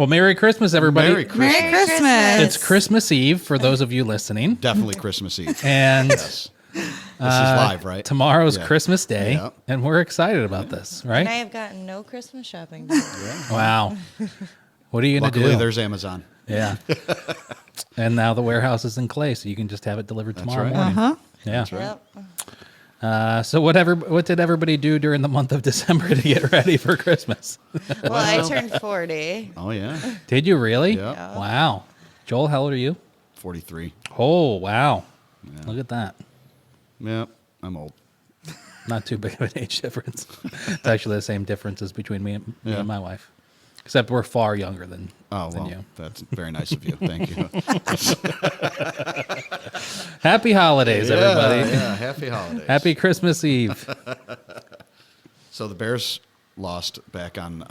Well, Merry Christmas, everybody. Merry Christmas. Merry Christmas. It's Christmas Eve for those of you listening. Definitely Christmas Eve. And Yes. This is live, right? tomorrow's Yeah. Christmas Day, Yeah. and we're excited about this, And I right? have gotten no Christmas shopping done. Wow. What are you going to Luckily, do? there's Amazon. Yeah. And now the warehouse is in Clay, so you can just have it delivered tomorrow right. morning. Uh-huh. Yeah. Yep. So what did everybody do during the month of December to get ready for Christmas? Well, I turned 40. Oh, yeah. Did you really? Yeah. Wow. Joel, how old are you? 43. Oh, wow. Look at that. Yeah, I'm old. Not too big of an age difference. It's actually the same differences between me Yeah. and my wife. Except we're far younger than you. That's very nice of you. Thank you. Happy holidays, everybody. Yeah, happy holidays. Happy Christmas Eve. So the Bears lost back on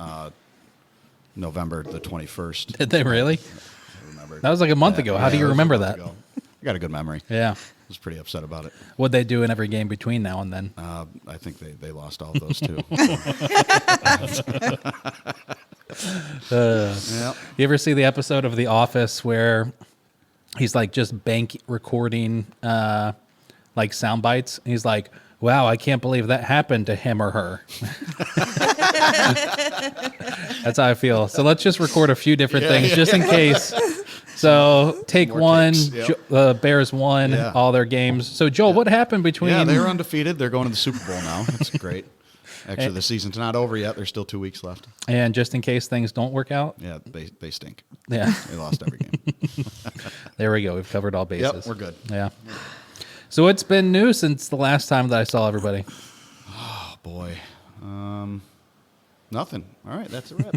November the 21st. Did they really? I remember. That was like a month ago. How do you that was a remember month that? ago. I got a good memory. Yeah. I was pretty upset about it. What'd they do in every game between now and then? I think they lost all of those too. Yeah. You ever see the episode of The Office where he's like just bank recording like sound bites? And he's like, wow, I can't believe that happened to him or her. That's how I feel. So let's just record a few different things just in case. So take More one, takes, yep. the Bears won Yeah. all their games. So Joel, what happened between... Yeah, they were undefeated. They're going to the Super Bowl now. That's great. Actually, the season's not over yet. There's still 2 weeks left. And just in case things don't work out? Yeah, they stink. Yeah. They lost every game. There we go. We've covered all bases. Yep, we're good. Yeah. So what's been new since the last time that I saw everybody? Oh, boy. Nothing. All right, that's a wrap.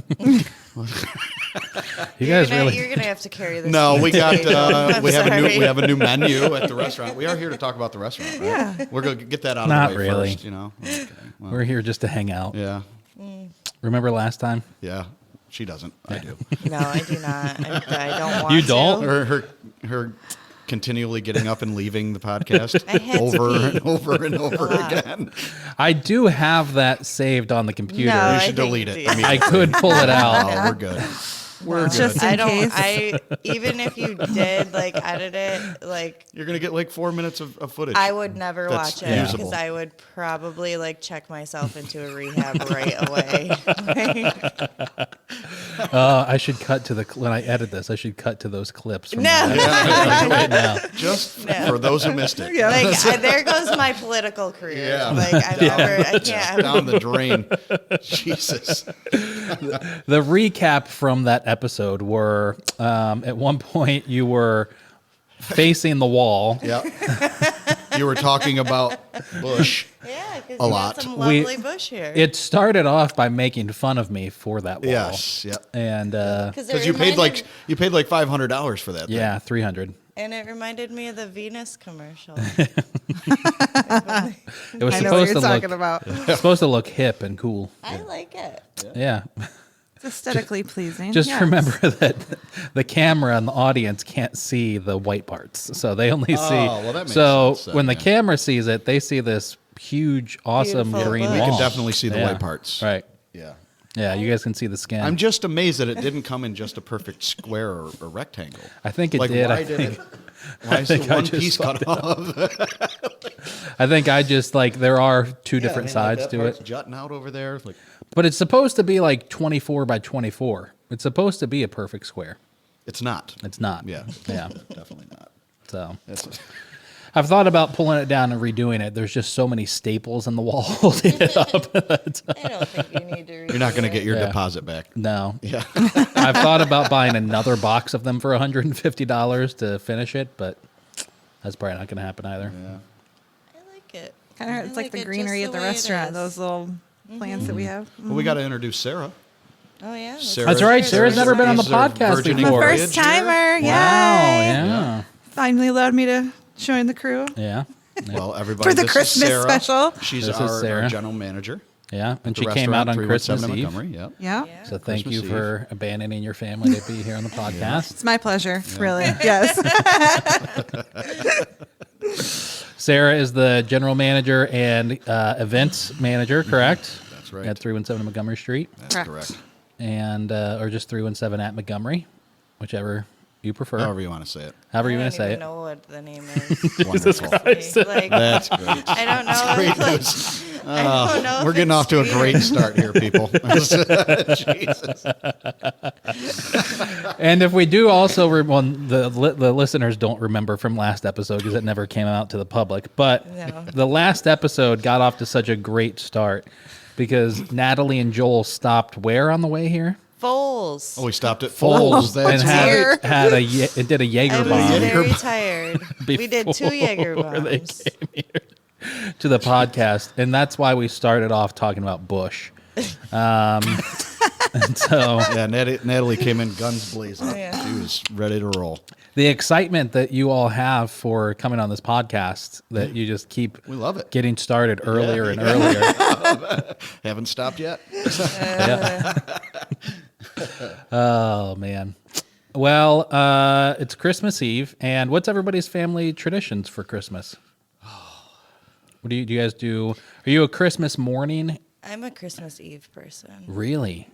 You guys really... You're gonna have to carry this. No, we got I'm we sorry. have a new menu at the restaurant. We are here to talk about the restaurant, right? Yeah. We're gonna get that out Not of the way really. first, you know. Okay. Well, We're here just to hang out. yeah. Remember last time? Yeah. She doesn't. I do. No, I do not. I don't want You don't? to. Her continually getting up and leaving the podcast I had to over pee. and over and over again. I do have that saved on the computer. No, You I should think delete it. the- I could pull it out. Oh, we're good. We're good. Just in I don't. case. I even if you did like edit it, like You're gonna get like 4 minutes of footage. I would never That's watch it usable. because I would probably like check myself into a rehab right away. I should cut to when I edit this. I should cut to those clips. From No. that. Right now. Just No. for those who missed it. There goes my political career. Yeah. Like I can't. Down the drain. Jesus. The recap from that episode were at one point you were facing the wall. Yep. You were talking about Bush. Yeah, because A you lot. got some We- lovely bush here. It started off by making fun of me for that wall. Yes. Yep. And Because you paid like $500 for that. yeah, 300. And it reminded me of the Venus commercial. It was I know what supposed you're to talking look about. supposed to look hip and cool. I like it. Yeah. It's aesthetically pleasing. Just yes. remember that the camera and the audience can't see the white parts, so they only see. well, that makes so sense, when the yeah. camera sees it, they see this huge, awesome Beautiful green bush. wall. We can definitely see the Yeah. white parts. Right. Yeah. Yeah, you guys can see the skin. I'm just amazed that it didn't come in just a perfect square or rectangle. I think it Like, did. why I did think. it? Why is the think I one just piece cut off? I think I just like there are two different sides to it, Jutting out over there. Like, but it's supposed to be like 24 by 24. It's supposed to be a perfect square. it's not. It's not. Yeah. Yeah. Definitely not. So That's I've thought about pulling it down and redoing it. There's just so many staples in the wall holding it up. I don't think you need to. You're not going to get your Yeah. deposit back. No. Yeah. I've thought about buying another box of them for $150 to finish it, but that's probably not going to happen either. Yeah. I like it. Kind of, it's I like the it greenery just at the way it restaurant. is. Those little plants that we have. Well, we got to introduce Sarah. Oh yeah. That's right. Sarah's never been on the This is our podcast virgin before. voyage First here. timer. Wow. Yay. Yeah. Finally allowed me to join the crew. Yeah. Well, everybody, For the this is Christmas Sarah. special. She's This is our Sarah. general manager. Yeah. And The she came out on restaurant, Christmas 317 Eve. Montgomery. Yep. Yeah. Yeah. So thank Christmas you Eve. for abandoning your family to be here on the podcast. It's my pleasure. Really. Yes. Sarah is the general manager and events manager, correct? That's right. At 317 Montgomery Street. That's Correct. correct. and or just 317 at Montgomery, whichever you prefer. However you want to say it. However you I want to don't say even it. know what the name is. Wonderful. Like, That's great. I don't know. Great Like, news. I don't know. We're if getting it's off to a sweet or- great start here, people. Jesus. And if we do also, the listeners don't remember from last episode because it never came out to the public. But No. the last episode got off to such a great start because Natalie and Joel stopped where on the way here? Foles. Oh, we stopped at Foles Foles. That's and dear. it did a Jaeger I was bomb very tired. We did 2 Jaeger before they bombs. came here to the podcast, and that's why we started off talking about Bush. And so Yeah, Natalie came in guns blazing. Yeah. She was ready to roll. the excitement that you all have for coming on this podcast, that you just keep We love it. getting started earlier and earlier. Haven't stopped yet. Yeah. Oh man. Well, it's Christmas Eve, and what's everybody's family traditions for Christmas? What do you guys do? Are you a Christmas morning? I'm a Christmas Eve person. Really?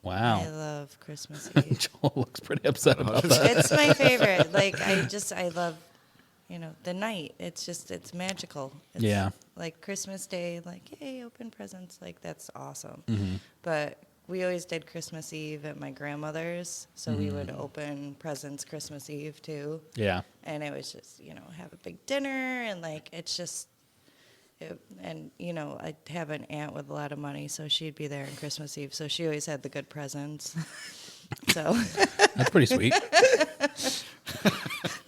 Wow. I love Christmas Eve. Joel looks pretty upset about that. It's my favorite. Like, I love, the night. It's magical. It's Yeah. Like Christmas Day, like, yay, open presents. Like, that's awesome. Mm-hmm. But we always did Christmas Eve at my grandmother's. So we would open presents Christmas Eve too. Yeah. And it was just, have a big dinner and like, it's just, I'd have an aunt with a lot of money, so she'd be there on Christmas Eve. So she always had the good presents. So That's pretty sweet.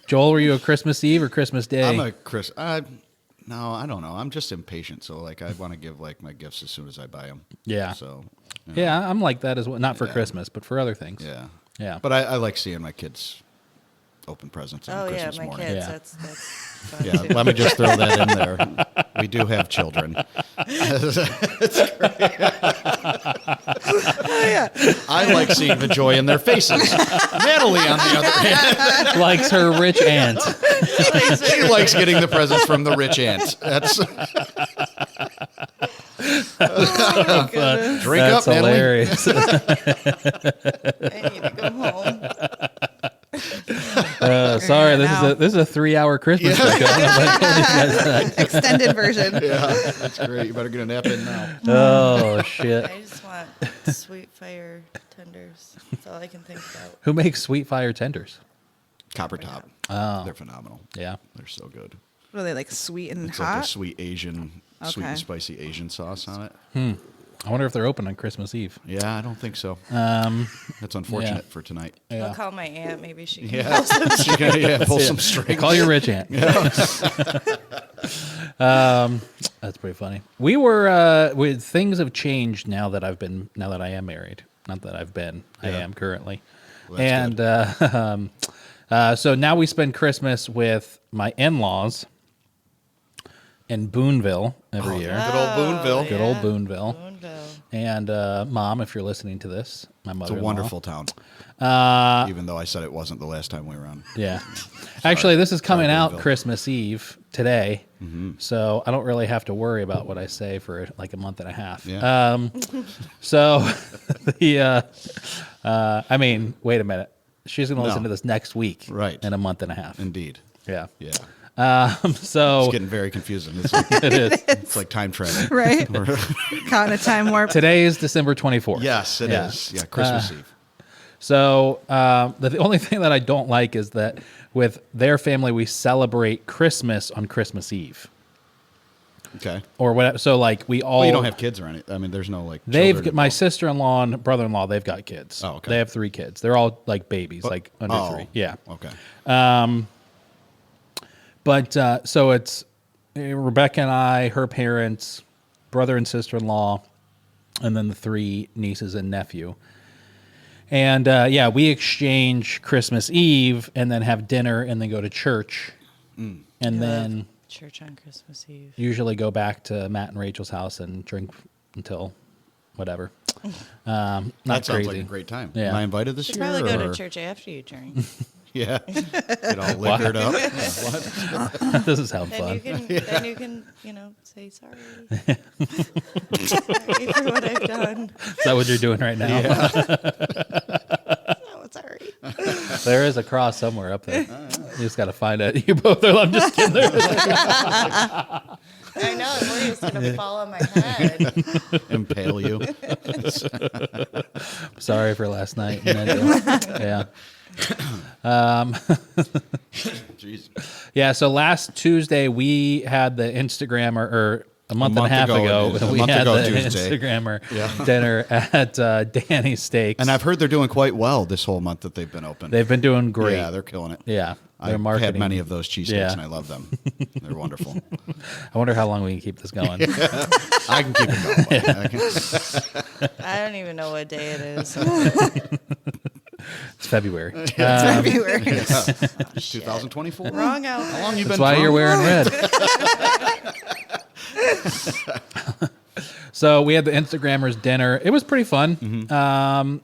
Joel, were you a Christmas Eve or Christmas Day? I'm a Chris. No, I don't know. I'm just impatient. So like, I want to give like my gifts as soon as I buy them. Yeah. So. Yeah, I'm like that as well. Not for Yeah. Christmas, but for other things. Yeah. Yeah. But I like seeing my kids open presents on oh yeah, Christmas my morning. kids. Yeah. That's fun Yeah, too. let me just throw that in there. We do have children. I like seeing the joy in their faces. Natalie, on the other hand, Likes her rich aunt. she likes getting the presents from the rich aunt. That's drink That's up, Natalie. hilarious. I need to go home. Sorry, now. this is a 3-hour Christmas show. Like, Extended version. Yeah, that's great. You better get a nap in now. oh shit! I just want sweet fire tenders. That's all I can think about. Who makes sweet fire tenders? Copper Top. Oh. They're phenomenal. Yeah. They're so good. What are they, like sweet and It's like a hot? sweet Asian, sweet Okay. and spicy Asian sauce on it. I wonder if they're open on Christmas Eve. Yeah, I don't think so. That's unfortunate for tonight. I'll call my aunt. Maybe she can. Yeah, she can, pull some strings. Call your rich aunt. That's pretty funny. We were things have changed now that I am married. Not that I've been. I Yeah. am currently. Well, that's And so now we spend Christmas with my in-laws in Boonville every year. Good old Boonville. Good old Boonville. Boonville. And Mom, if you're listening to this, my It's mother. a wonderful town. Even though I said it wasn't the last time we were on. Yeah. Actually, this is coming out Boonville. Christmas Eve today, Mm-hmm. so I don't really have to worry about what I say for like a month and a half. Yeah. So I mean, wait a minute. She's going to listen No. to this next week, Right. in a month and a half. Indeed. Yeah. Yeah. So It's getting very confusing. It's like, it is. it's like time travel. Right? Caught in a time warp. Today is December 24th. Yes, it is. Yeah, Christmas Eve. So the only thing that I don't like is that with their family, we celebrate Christmas on Christmas Eve. Okay. Or whatever. So like we all Well, you don't have kids or anything. I mean, there's no like. They've children my involved. sister-in-law and brother-in-law. They've got kids. Oh, okay. They have 3 kids. They're all like babies, like under 3. Yeah. Okay. But so it's Rebecca and I, her parents, brother and sister-in-law, and then the 3 nieces and nephew. And yeah, we exchange Christmas Eve and then have dinner and then go to church, and then Church on Christmas Eve. usually go back to Matt and Rachel's house and drink until whatever. Not That sounds crazy. like a great time. Yeah. Am I invited this Should year? probably go or- to church after you drink. Yeah. Get all liquored up. What? That doesn't sound Then fun. you can, say sorry. Sorry for what I've done. Is that what you're doing right now? Oh, sorry. There is a cross somewhere up there. You just got to find it. You both are. I'm just kidding. I know. I'm worried it's going to fall on my head. Impale you. Sorry for last night. Yeah. Jeez. Yeah. So last Tuesday we had the Instagrammer, or a month and a half ago, we had the Tuesday. Instagrammer dinner at Danny's Steaks. And I've heard they're doing quite well this whole month that they've been open. They've been doing great. Yeah, they're killing it. Yeah. They're I've marketing. had many of those cheesesteaks, Yeah. and I love them. They're wonderful. I wonder how long we can keep this going. I can keep it going. I can- I don't even know what day it is. It's February. February. 2024. Wrong How outfit. long you been That's why you're wearing red. So we had the Instagrammers dinner. It was pretty fun.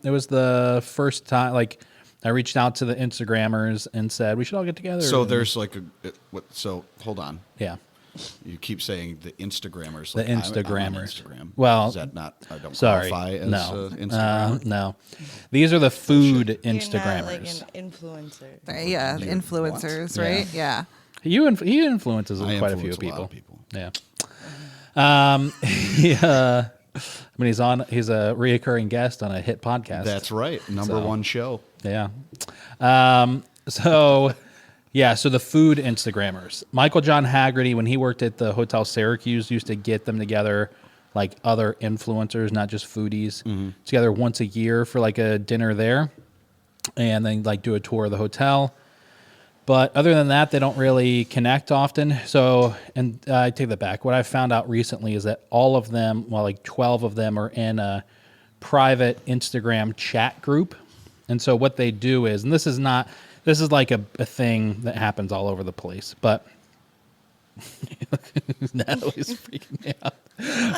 It was the first time, like, I reached out to the Instagrammers and said we should all get together. So and- there's like so hold on. yeah, You keep saying the Instagrammers. the Like, I'm on Instagrammers. Instagram. Well, is that not? I don't sorry, qualify as no, Instagram. no. These are the food You're Instagrammers. not like an influencer. Yeah, the influencers, What? right? Yeah. He influences I quite a few influence people. lot of people. Yeah. I mean, he's a reoccurring guest on a hit podcast. That's right. Number one show. Yeah. So the food Instagrammers. Michael John Haggerty, when he worked at the Hotel Syracuse, used to get them together, like other influencers, not just foodies, together once a year for like a dinner there, and then like do a tour of the hotel. But other than that, they don't really connect often. So, and I take that back. What I found out recently is that all of them, well, like 12 of them are in a private Instagram chat group. And so what they do is, and this is like a thing that happens all over the place, but Natalie's freaking me out.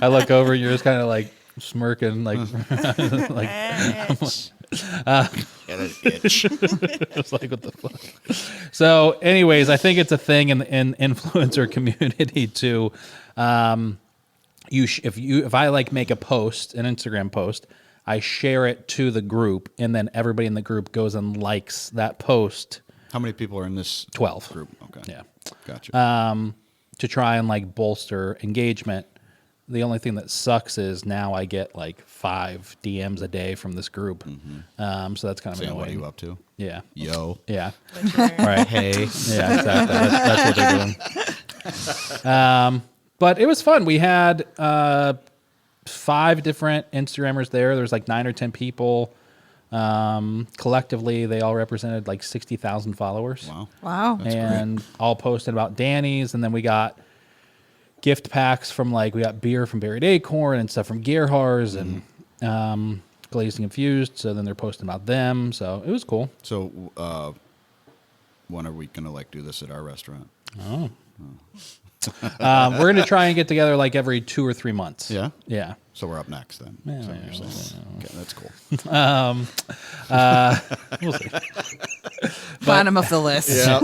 I look over, you're just kind of like smirking, like, like, Get an itch. it's like, what the fuck? So, anyways, I think it's a thing in influencer community too. If I like make a post, an Instagram post, I share it to the group, and then everybody in the group goes and likes that post. How many people are in this 12 group? Okay. Yeah. Gotcha. To try and like bolster engagement. The only thing that sucks is now I get like 5 DMs a day from this group. So that's kind of Saying, annoying. what are you up to? Yeah. Yo. Yeah. What's your- Right. Hey. Yeah, exactly. That's what they're doing. But it was fun. We had 5 different Instagrammers there. There's like 9 or 10 people. Collectively, they all represented like 60,000 followers. Wow. Wow. And all posted about Danny's. And then we got gift packs from we got beer from Buried Acorn and stuff from Gerhar's and Glazed and Infused. So then they're posting about them. So it was cool. So, when are we gonna do this at our restaurant? We're going to try and get together like every 2 or 3 months. Yeah. Yeah. So we're up next then. Yeah, Is that what you're saying? Okay, that's cool. We'll see. Bottom of the list. Yeah.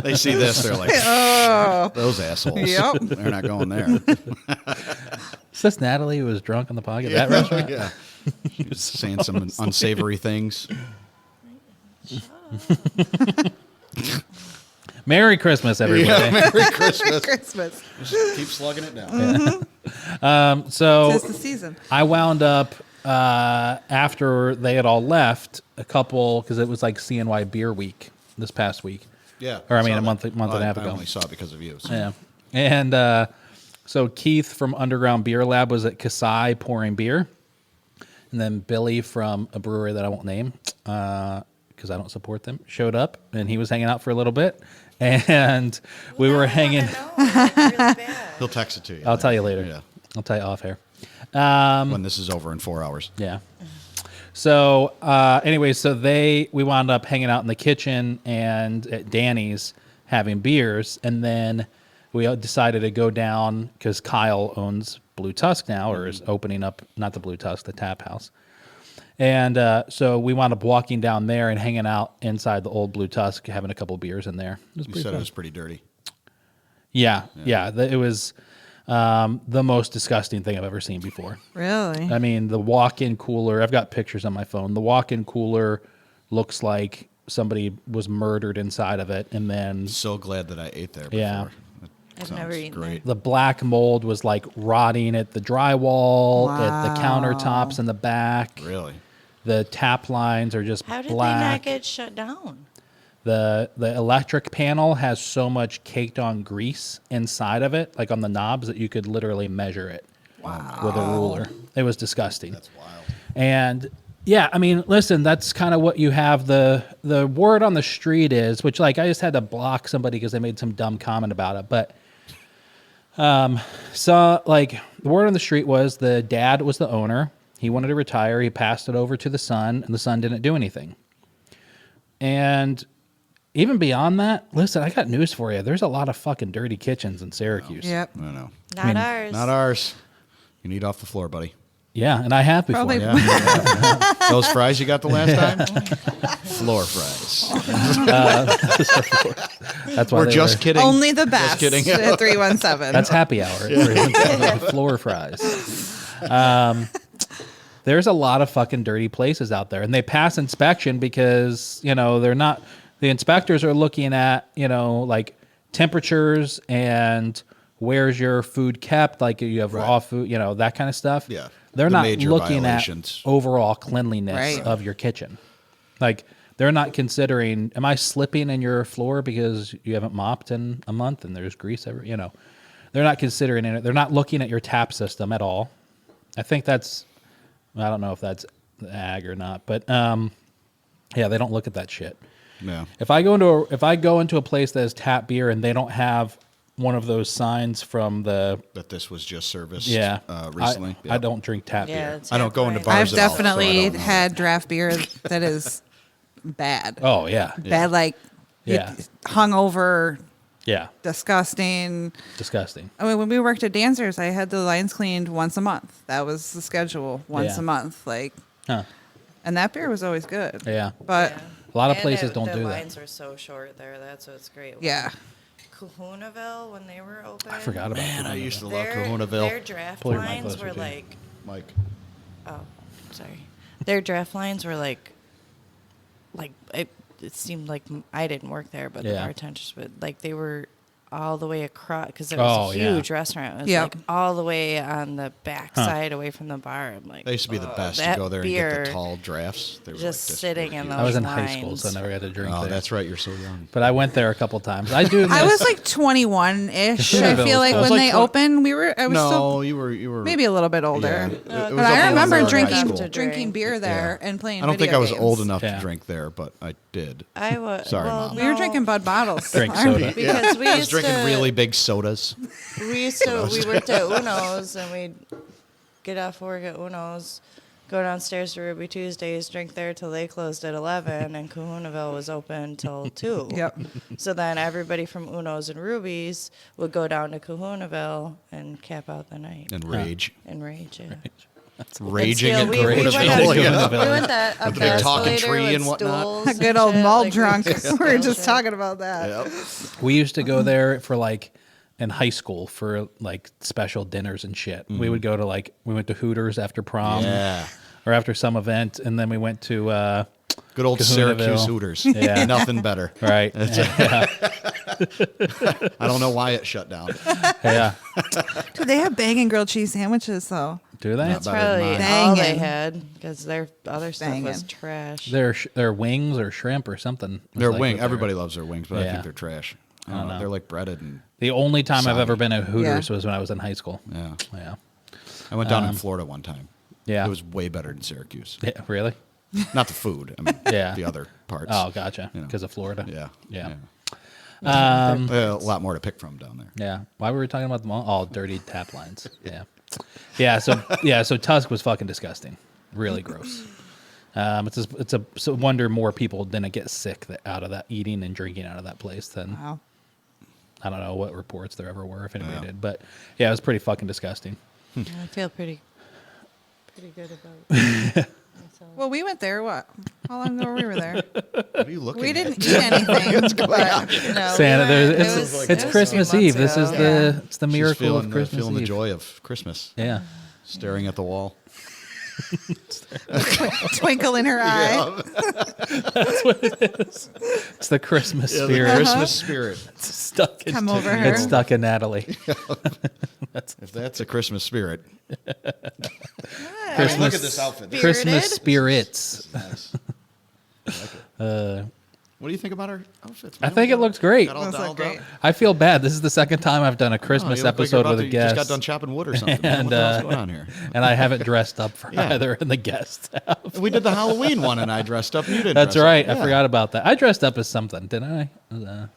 They see this, they're like, Oh. those assholes. Yep. They're not going there. Is this Natalie who was drunk in the pocket at that restaurant? Yeah. She was saying some unsavory things. Merry Christmas, everybody. Merry Christmas. Christmas. Just keep slugging it down. So Tis the season. I wound up, after they had all left, a couple, because it was like CNY Beer Week this past week. Yeah. Or I mean saw a month that. and a half ago. I only saw it because of you. So. Yeah. And so Keith from Underground Beer Lab was at Kasai pouring beer. And then Billy from a brewery that I won't name, because I don't support them, showed up. And he was hanging out for a little bit. And we were hanging. He'll text it to you. I'll tell you later. Yeah. I'll tell you off air. When this is over in 4 hours. Yeah. So anyway, we wound up hanging out in the kitchen and at Danny's having beers, and then we decided to go down because Kyle owns Blue Tusk now, or is opening up, not the Blue Tusk, the Tap House. And so we wound up walking down there and hanging out inside the old Blue Tusk, having a couple beers in there. It was You pretty said fun. it was pretty dirty. Yeah. It was the most disgusting thing I've ever seen before. Really? I mean, the walk-in cooler, I've got pictures on my phone. The walk-in cooler looks like somebody was murdered inside of it. And then So glad that I ate there before. Yeah. That I've sounds never eaten great. the black mold was like rotting at the drywall, at the Wow. countertops in the back. Really? The tap lines are just How did they not black. get shut down? The electric panel has so much caked on grease inside of it, like on the knobs, that you could literally measure it with a ruler. It was disgusting. That's wild. And yeah, I mean, listen, that's kind of what you have. The word on the street is, which like I just had to block somebody because they made some dumb comment about it. But so like the word on the street was the dad was the owner. He wanted to retire. He passed it over to the son, and the son didn't do anything. And even beyond that, listen, I got news for you. There's a lot of fucking dirty kitchens in Syracuse. Yep. I know. Not ours. Not ours. You need off the floor, buddy. Yeah, and I have before. Probably- Yeah. Those fries you got the last time? Floor fries. That's why We're they just were- kidding. Only the best. kidding. At 317. That's happy hour. Floor fries. There's a lot of fucking dirty places out there, and they pass inspection because they're not. The inspectors are looking at like temperatures and where's your food kept, like you have raw food, that kind of stuff. Yeah. They're The not major looking violations. at overall cleanliness Right. of your kitchen. Like they're not considering, am I slipping in your floor because you haven't mopped in a month and there's grease everywhere? They're not considering it. They're not looking at your tap system at all. I think that's, I don't know if that's ag or not, but yeah, they don't look at that shit. Yeah. If I go into a place that has tap beer and they don't have one of those signs from the That this was just serviced I recently. Yeah. don't drink tap Yeah, beer. it's I don't go into half bars I've at all, so I definitely don't know. had draft beer that is bad. Oh yeah, Bad, like Yeah. hungover, yeah, disgusting. disgusting. I mean, when we worked at Dancers, I had the lines cleaned once a month. That was the schedule, once Yeah. a month. Like, Huh. and that beer was always good. Yeah. But A lot of And places don't the do that. lines were so short there. That's what's great. yeah, Kahunaville, when they were open. I forgot about Man, that. I used to love Their Kahunaville. draft Pull your mic lines closer, were too. like, Mike. oh, sorry. Their draft lines were like it seemed like I didn't work there, but the Yeah. bartenders would they were all the way across because it Oh, was a yeah. huge restaurant. It was Yep. like all the way on the back side away from the bar. I'm like, They used to be the best to that go there and beer get the tall drafts. They were just this sitting big. in I was those in high school, so I lines. never got to drink Oh, there. that's right. You're so young. But I went there a couple times. I do. I miss- was like 21-ish. I Kahunaville feel like was when like they 20 opened, I was no, still you were maybe a little bit older. Yeah. No, It but was But up I in remember Montgomery drinking- High to School. drinking beer there and playing. I don't think I was video old games. enough Yeah. to drink there, but I did. I was Sorry, well, Mom. We were no, drinking Bud bottles. Drink aren't soda. we? because we I was used drinking to really big sodas. we worked at Uno's and we'd get off work at Uno's, go downstairs to Ruby Tuesdays, drink there till they closed at 11, and Kahunaville was open till 2. Yep. So then everybody from Uno's and Ruby's would go down to Kahunaville and cap out the night And rage. and rage. Yeah. Raging And in still, we went Kahunaville. up- Yeah. We went that up The the big talking escalator tree with and whatnot. stools A and good old shit, mall like, drunk. just We were just bullshit. talking about that. Yep. We used to go there for in high school for special dinners and shit. We would go to we went to Hooters after prom Yeah. or after some event, and then we went to Good old Kahunaville. Syracuse Hooters. Yeah. Nothing better. right. I don't know why it shut down. Yeah. Dude, they have bacon grilled cheese sandwiches though. Do they? Not That's better than probably mine. all they Banging. had because their other stuff was Banging. trash. Their wings or shrimp or something. was Their like wing. what they Everybody were. loves their wings, but I Yeah. think they're trash. I don't know. They're like breaded and The only time I've Soggy. ever been at Hooters Yeah. was when I was in high school. yeah. Yeah. I went down in Florida one time. Yeah. It was way better than Syracuse. Yeah, really? Not the food. I mean, Yeah. the other parts. Oh, gotcha. You know. Because of Florida. Yeah. Yeah. A lot more to pick from down there. Yeah. Why were we talking about the mall? Oh, dirty tap lines. Yeah. So Tusk was fucking disgusting. Really gross. It's a wonder more people didn't get sick out of that eating and drinking out of that place than Wow. I don't know what reports there ever were if anybody Yeah. did, but yeah, it was pretty fucking disgusting. I feel pretty good about Well, we went there. What? How long ago we were there? What are you looking We at? didn't eat anything. but No, Santa, we went- it's it was Christmas a few Eve. months This is ago. it's the miracle She's feeling, of Christmas feeling the Eve. joy of Christmas. Yeah. Staring at the wall. twinkle in her eye. It's the Christmas The spirit. Christmas spirit. It's stuck. Come over her. It's stuck in Natalie. If that's a Christmas spirit. Christmas, Look at this outfit. This Christmas Spirited? spirits. is nice. I like it. What do you think about our outfits? I man? think it looks great. Got all Those look dolled great. up? I feel bad. This is the second time I've done a Oh, Christmas you look like you're episode about with to- a you guest. just got done chopping wood or something. man. And, What the hell's going on here? and I haven't dressed up for Yeah. either, and the guests have. We did the Halloween one, and I dressed up. And you didn't. That's dress right. Up. I forgot about that. I dressed up as something, didn't I?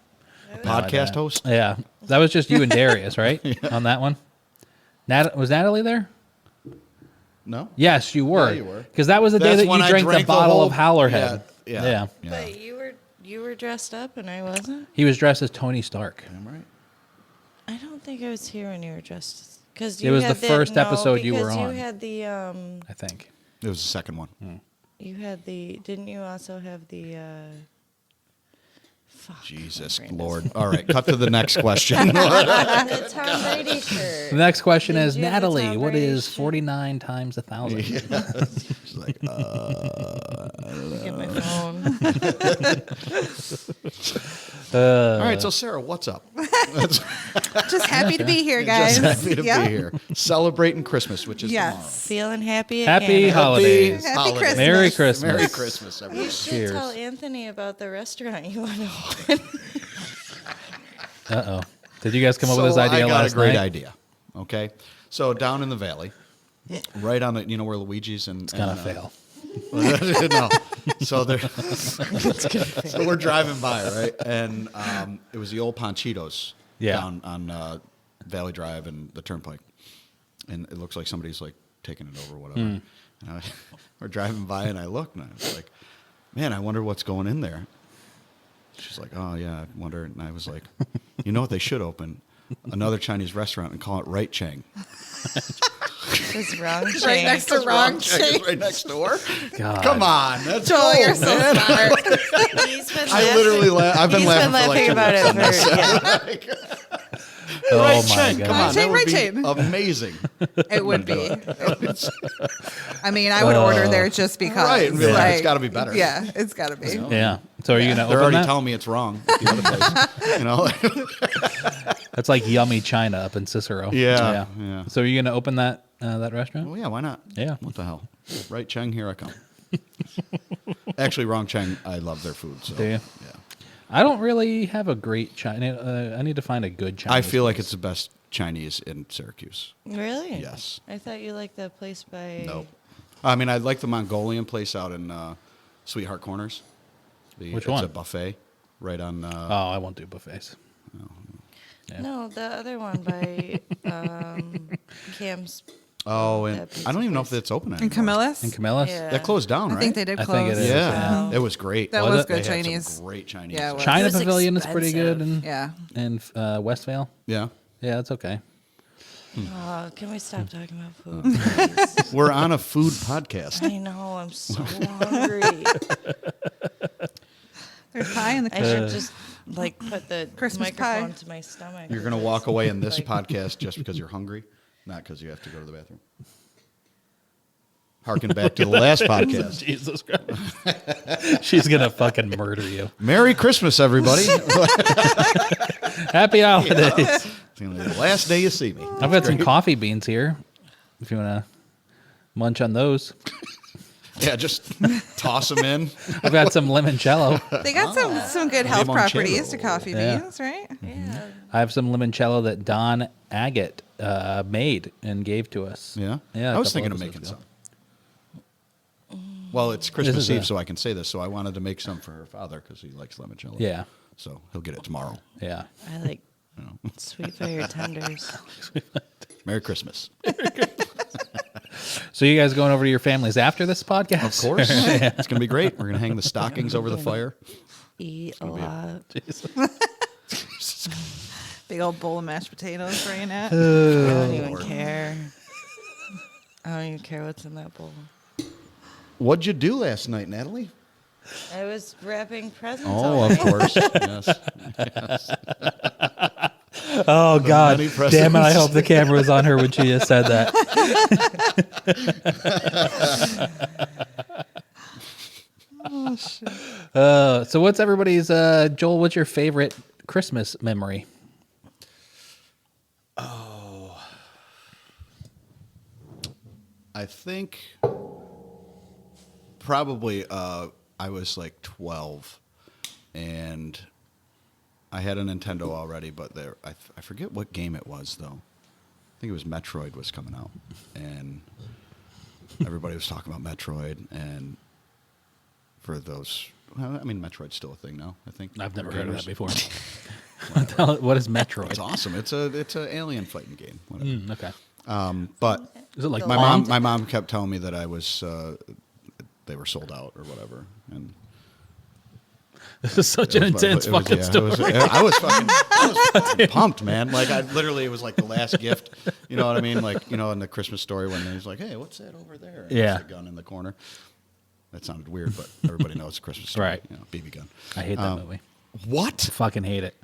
Podcast host. Yeah. That was just you and Darius, right? On that one? Was Natalie there? No. Yes, you were. Yeah, you were. Because that was the day That's that when you I drank the drank the bottle whole- of Howlerhead. Yeah. But you were dressed up and I wasn't. He was dressed as Tony Stark. I'm right. I don't think I was here when you were dressed. Because It was the first episode you were on. You had the I think. It was the second one. You had the. Didn't you also have the? Fuck. Jesus my brain Lord. All right, cut to the next question. The Tom Brady shirt. The next question Did is, you have the Natalie, Tom what Brady is shirt? 49 times 1,000? She's like, Get my phone. all right, so Sarah, what's up? Just happy to be here, guys. Just happy to Yeah. be here. Celebrating Christmas, which is Yes. Feeling happy again. Happy holidays. Happy holidays. Christmas. Merry Christmas. Merry Christmas, You everyone. should Cheers. tell Anthony about the restaurant you want to open. Uh-oh. Did you guys come up with this So idea I got last a great night? idea. Okay, so down in the valley, right on the where Luigi's and Gonna fail. no. So there. So we're driving by, right, and it was the old Panchitos Yeah. down on Valley Drive and the Turnpike, and it looks like somebody's like taking it over, or whatever. And we're driving by, and I looked, and I was like, "Man, I wonder what's going in there." She's like, "Oh yeah, I wonder," and I was like, "You know what? They should open another Chinese restaurant and call it Right Chang." It's wrong Right chain. next to wrong Chang is shape. right next door. God. Come on, that's Joel, gold, you're so man. smart. He's been I literally I've been He's laughing been for like laughing 2 about minutes it on for this. yeah. Oh, Right my Chang, God. come on, that would Right be Chang. amazing. It would be. I mean, I would order there just because. Right, and be like, it's gotta be better. Yeah, it's got to be. Yeah. So are you going to They're open already that? telling me it's wrong. at The other place, That's like Yummy China up in Cicero. Yeah, yeah. So are you going to open that restaurant? Well, yeah, why not? Yeah. What the hell? Right Chang, here I come. Actually, wrong Chang. I love their food. So Do you? yeah, I don't really have a great China. I need to find a good Chinese I feel like place. it's the best Chinese in Syracuse. Really? Yes. I thought you liked that place by. No, I mean I like the Mongolian place out in Sweetheart Corners. Which it's one? a buffet right on. Oh, I won't do buffets. Yeah. No, the other one by Cam's. Oh, and that pizza I don't even know if place. it's open anymore. And Camillus? In Camillus? Yeah. That closed down, right? I think they did I close. think it is. Yeah, Wow. it was great. That Was was it? good They had Chinese. some great Chinese. Yeah, it was. China It was Pavilion is pretty good. expensive. And, Yeah. and Westvale. Yeah. Yeah, that's okay. Oh, can we stop talking about food? please? We're on a food podcast. I know. I'm so hungry. There's pie in the I kitchen. should just like put the Christmas microphone pie. to my stomach. You're going to walk away in this podcast just because you're hungry, not because you have to go to the bathroom. Harken back to the last podcast. Jesus Christ. She's going to fucking murder you. Merry Christmas, everybody. Happy holidays. It's going to be the last day you see me. I've got some coffee beans here. If you want to munch on those. Yeah, just toss them in. I've got some limoncello. They got some good health Limoncello. properties to coffee Yeah. beans, right? Yeah. I have some limoncello that Don Agate made and gave to us. Yeah? Yeah. I a was couple thinking of episodes making ago. some. Well, it's Christmas is Eve, a- so I can say this. So I wanted to make some for her father because he likes limoncello. Yeah. So he'll get it tomorrow. Yeah. I like sweet fire tenders. Merry Christmas. So you guys going over to your families after this podcast? Of course. It's going to be great. We're going to hang the stockings over the fire. Eat a lot. Big old bowl of mashed potatoes for you, Nat. I don't even care. I don't even care what's in that bowl. What'd you do last night, Natalie? I was wrapping presents. Oh, already. of course. Yes. Oh God, many damn it! I presents. hope the camera was on her when she just said that. Oh shit. So what's everybody's Joel? What's your favorite Christmas memory? I think probably I was like 12, and I had a Nintendo already, but I forget what game it was though. I think it was Metroid was coming out, and everybody was talking about Metroid. And for those, well, I mean, Metroid's still a thing now. I think I've never for heard of that gamers. before. What is Metroid? It's awesome. It's a alien fighting game. Whatever. Okay. But Is it like My my mom kept telling me that I was they were sold out or whatever, and This is such an it was- intense it was- fucking yeah, story. I was fucking pumped, man. Like I literally, it was like the last gift. You know what I mean? Like, you know, in the Christmas story when he's like, "Hey, what's that over there?" And Yeah. there's a gun in the corner. That sounded weird, but everybody knows it's a Christmas story. Right. You know, BB gun. I hate that movie. What? Fucking hate it.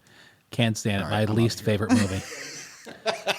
Can't stand it. All My right, I'm least out of favorite movie.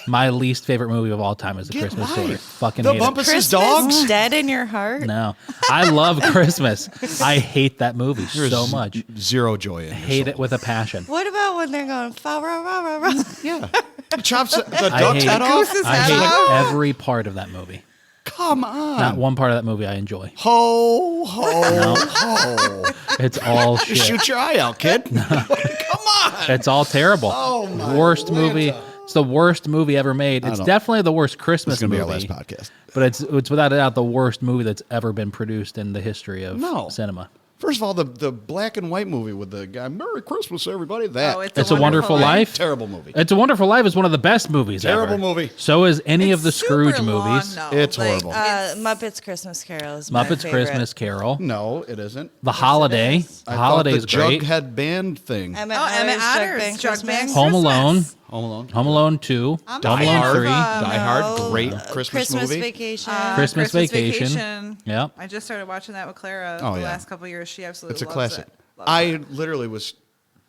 My least favorite movie of all time is The Get Christmas right. Story. Fucking The hate Bumpus it. is Christmas dogs. dead in your heart. No, I love Christmas. I hate that movie There's so much. Zero joy in your Hate soul. it with a passion. What about when they're going fa ra ra ra ra? Yeah. He chops the I duck's hate- head off. Goose's I head hate off. every part of that movie. Come on. Not one part of that movie I enjoy. Ho, ho, ho. It's all shit. Shoot your eye out, kid. Come on. It's all terrible. Oh, my worst Lanta. movie. It's the worst movie ever made. It's know. definitely the worst This Christmas is going to be our movie. last podcast. But it's without a doubt the worst movie that's ever been produced in the history of No. cinema. First of all, the black and white movie with the guy, Merry Christmas, everybody. That. Oh, It's a Wonderful Life. Terrible movie. It's a Wonderful Life is one of the best movies Terrible ever. movie. So is any of the It's Scrooge super long, movies. though. It's horrible. Muppets Christmas Carol is my Muppets favorite. Christmas Carol. No, it isn't. The Holiday. is. The I Holiday's thought the great. Jughead band thing. Emmett Oh, Emmett Otter's Otter's Jug Jug Band Band Christmas. Home Alone. Home Alone. Home Alone 2. I'm Home a Alone fan 3. of, Die Hard. No, Great Christmas Christmas movie. Vacation. Christmas Vacation. Yep. I just started watching that with Clara Oh, the yeah. last couple of years. She absolutely It's a loves classic. it. Loves I it. literally was